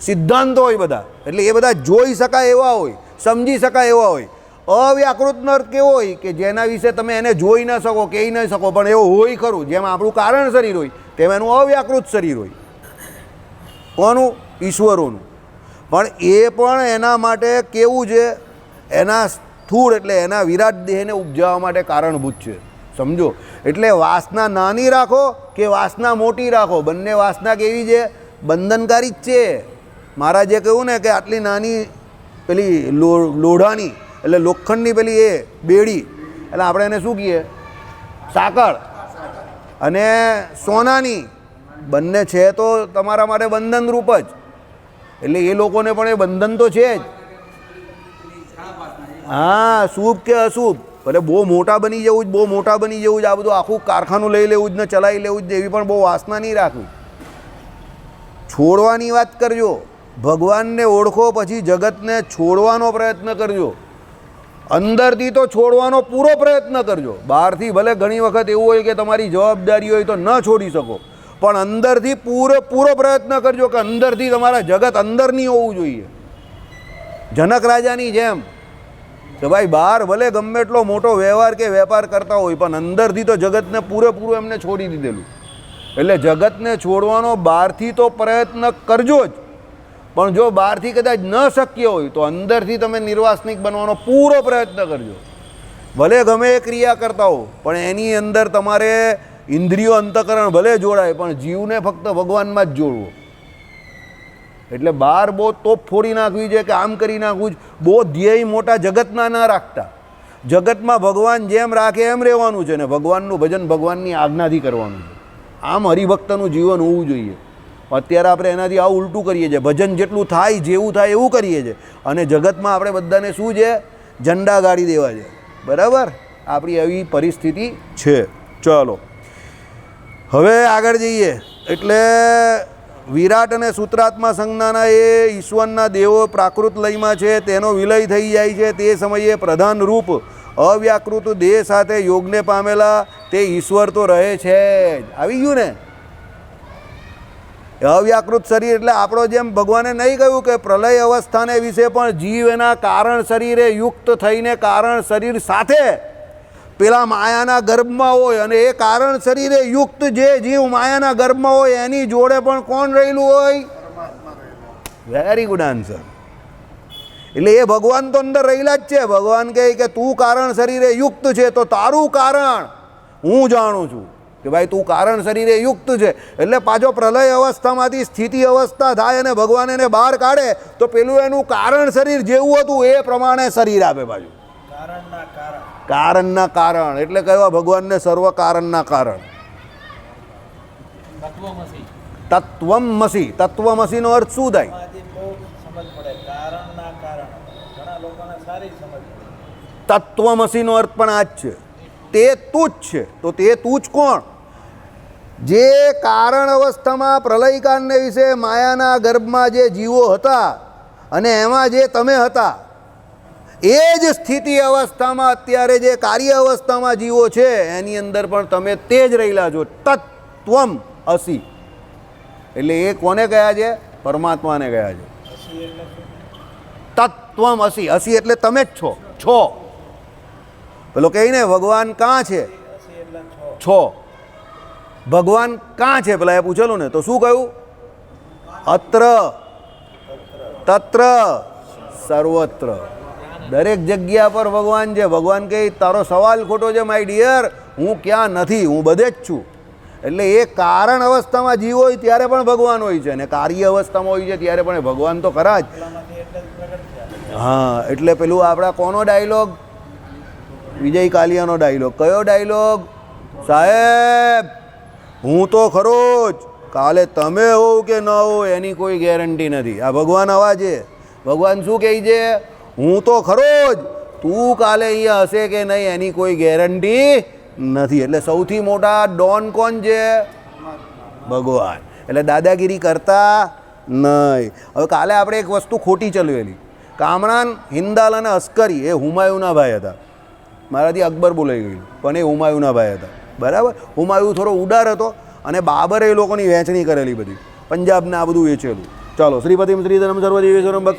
સિદ્ધાંતો હોય બધા. એટલે એ બધા જોઈ શકાય એવા હોય, સમજી શકાય એવા હોય. અવ્યાકૃતનો અર્થ કેવો હોય? કે જેના વિશે તમે એને જોઈ ન શકો, કહી ન શકો, પણ એવો હોય ખરું. જેમ આપણું કારણ શરીર હોય તેમ એનું અવ્યાકૃત શરીર હોય. કોનું? ઈશ્વરોનું. પણ એ પણ એના માટે કેવું છે? એના સ્થૂળ એટલે એના વિરાટ દેહને ઉપજાવવા માટે કારણભૂત છે. સમજો. એટલે વાસના નાની રાખો કે વાસના મોટી રાખો, બંને વાસના કેવી છે? બંધનકારી જ છે. મહારાજે કહ્યું ને કે આટલી નાની પેલી લોઢાની એટલે લોખંડની પેલી એ બેડી, એટલે આપણે એને શું કહીએ? સાંકળ. અને સોનાની બંને છે તો તમારા માટે બંધનરૂપ જ. એટલે એ લોકોને પણ એ બંધન તો છે જ. હા, શુભ કે અશુભ, ભલે બહુ મોટા બની જવું જ, બહુ મોટા બની જવું જ, આ બધું આખું કારખાનું લઈ લેવું જ ને ચલાવી લેવું જ, એવી પણ બહુ વાસના નહીં રાખવી. છોડવાની વાત કરજો. ભગવાનને ઓળખો પછી જગતને છોડવાનો પ્રયત્ન કરજો. અંદરથી તો છોડવાનો પૂરો પ્રયત્ન કરજો. બહારથી ભલે ઘણી વખત એવું હોય કે તમારી જવાબદારી હોય તો ન છોડી શકો, પણ અંદરથી પૂરો પ્રયત્ન કરજો કે અંદરથી તમારા જગત અંદરની હોવું જોઈએ. જનક રાજાની જેમ કે ભાઈ બહાર ભલે ગમે એટલો મોટો વ્યવહાર કે વેપાર કરતા હોય પણ અંદરથી તો જગતને પૂરેપૂરું એમને છોડી દીધેલું. એટલે જગતને છોડવાનો બહારથી તો પ્રયત્ન કરજો જ, પણ જો બહારથી કદાચ ન શક્ય હોય તો અંદરથી તમે નિર્વાસનિક બનવાનો પૂરો પ્રયત્ન કરજો. ભલે ગમે એ ક્રિયા કરતા હો પણ એની અંદર તમારે ઇન્દ્રિયો અંતઃકરણ ભલે જોડાય પણ જીવને ફક્ત ભગવાનમાં જ જોડવો. એટલે બહાર બહુ તોપ ફોડી નાખવી છે કે આમ કરી નાખવું જ, બહુ ધ્યેય મોટા જગતના ના રાખતા. જગતમાં ભગવાન જેમ રાખે એમ રહેવાનું છે ને ભગવાનનું ભજન ભગવાનની આજ્ઞાથી કરવાનું છે. આમ હરિભક્તનું જીવન હોવું જોઈએ. અત્યારે આપણે એનાથી આવું ઉલટું કરીએ છીએ. ભજન જેટલું થાય જેવું થાય એવું કરીએ છીએ અને જગતમાં આપણે બધાને શું છે? ઝંડા ગાડી દેવા છે. બરાબર? આપણી એવી પરિસ્થિતિ છે. ચલો હવે આગળ જઈએ. એટલે વિરાટ અને સૂત્રાત્મા સંજ્ઞાના એ ઈશ્વરના દેવો પ્રાકૃત લયમાં છે, તેનો વિલય થઈ જાય છે. તે સમયે પ્રધાન રૂપ અવ્યાકૃત દેહ સાથે યોગને પામેલા તે ઈશ્વર તો રહે છે જ. આવી ગયું ને? અવ્યાકૃત શરીર એટલે આપણો જેમ ભગવાને નહીં કહ્યું કે પ્રલય અવસ્થાને વિશે પણ જીવ એના કારણ શરીરે યુક્ત થઈને કારણ શરીર સાથે પેલા માયાના ગર્ભમાં હોય અને એ કારણ શરીરે યુક્ત જે જીવ માયાના ગર્ભમાં હોય એની જોડે પણ કોણ રહેલું હોય? Very good answer. એટલે એ ભગવાન તો અંદર રહેલા જ છે. ભગવાન કહે કે તું કારણ શરીરે યુક્ત છે તો તારું કારણ હું જાણું છું કે ભાઈ તું કારણ શરીરે યુક્ત છે. એટલે પાછો પ્રલય અવસ્થામાંથી સ્થિતિ અવસ્થા થાય અને ભગવાન એને બહાર કાઢે તો પેલું એનું કારણ શરીર જેવું હતું એ પ્રમાણે શરીર આપે પાછું. કારણના કારણ. કારણના કારણ એટલે કહેવા ભગવાનને સર્વ કારણના કારણ. તત્વમસી. તત્વમસીનો અર્થ શું થાય? એમાંથી બહુ સમજ પડે. કારણના કારણ. ઘણા લોકોને સારી સમજ પડે. તત્વમસીનો અર્થ પણ આ જ છે. તે તું જ છે. તો તે તું જ કોણ? જે કારણ અવસ્થામાં પ્રલયકાળને વિશે માયાના ગર્ભમાં જે જીવો હતા અને એમાં જે તમે હતા એ જ સ્થિતિ અવસ્થામાં અત્યારે જે કાર્ય અવસ્થામાં જીવો છે એની અંદર પણ તમે તે જ રહેલા છો. તત્વમ અસી એટલે એ કોને કહ્યા છે? પરમાત્માને કહ્યા છે. પછી એટલે શું? તત્વમ અસી. અસી એટલે તમે જ છો. પેલો કહે ને ભગવાન કાં છે? પછી એટલે છો. છો. ભગવાન કાં છે પેલા એ પૂછેલું ને તો શું કહ્યું? અત્ર તત્ર સર્વત્ર. દરેક જગ્યા પર ભગવાન છે. ભગવાન કહે તારો સવાલ ખોટો છે માય ડિયર, હું ક્યાં નથી, હું બધે જ છું. એટલે એ કારણ અવસ્થામાં જીવ હોય ત્યારે પણ ભગવાન હોય છે અને કાર્ય અવસ્થામાં હોય છે ત્યારે પણ ભગવાન તો ખરા જ. પેલામાંથી એટલે જ પ્રગટ થયા. હા એટલે પેલું આપણા કોનો ડાયલોગ? વિજય કાલિયાનો ડાયલોગ. કયો ડાયલોગ? સાહેબ હું તો ખરો જ, કાલે તમે હોવ કે ન હો એની કોઈ ગેરંટી નથી. આ ભગવાન આવા છે. ભગવાન શું કહે છે? હું તો ખરો જ, તું કાલે અહીંયા હશે કે નહીં એની કોઈ ગેરંટી નથી. એટલે સૌથી મોટા ડોન કોણ છે? ભગવાન. એટલે દાદાગીરી કરતા નહીં. હવે કાલે આપણે એક વસ્તુ ખોટી ચલવેલી. કામરાન, હિન્દાલ અને અસ્કરી એ હુમાયુના ભાઈ હતા. મારાથી અકબર બોલાઈ ગયું પણ એ હુમાયુના ભાઈ હતા. બરાબર. હુમાયુ થોડો ઉદાર હતો અને બાબરે એ લોકોની વહેંચણી કરેલી બધી પંજાબને આ બધું વેચેલું. ચાલો શ્રીપતિમ શ્રીધરમ સર્વદેવેશ્વરમ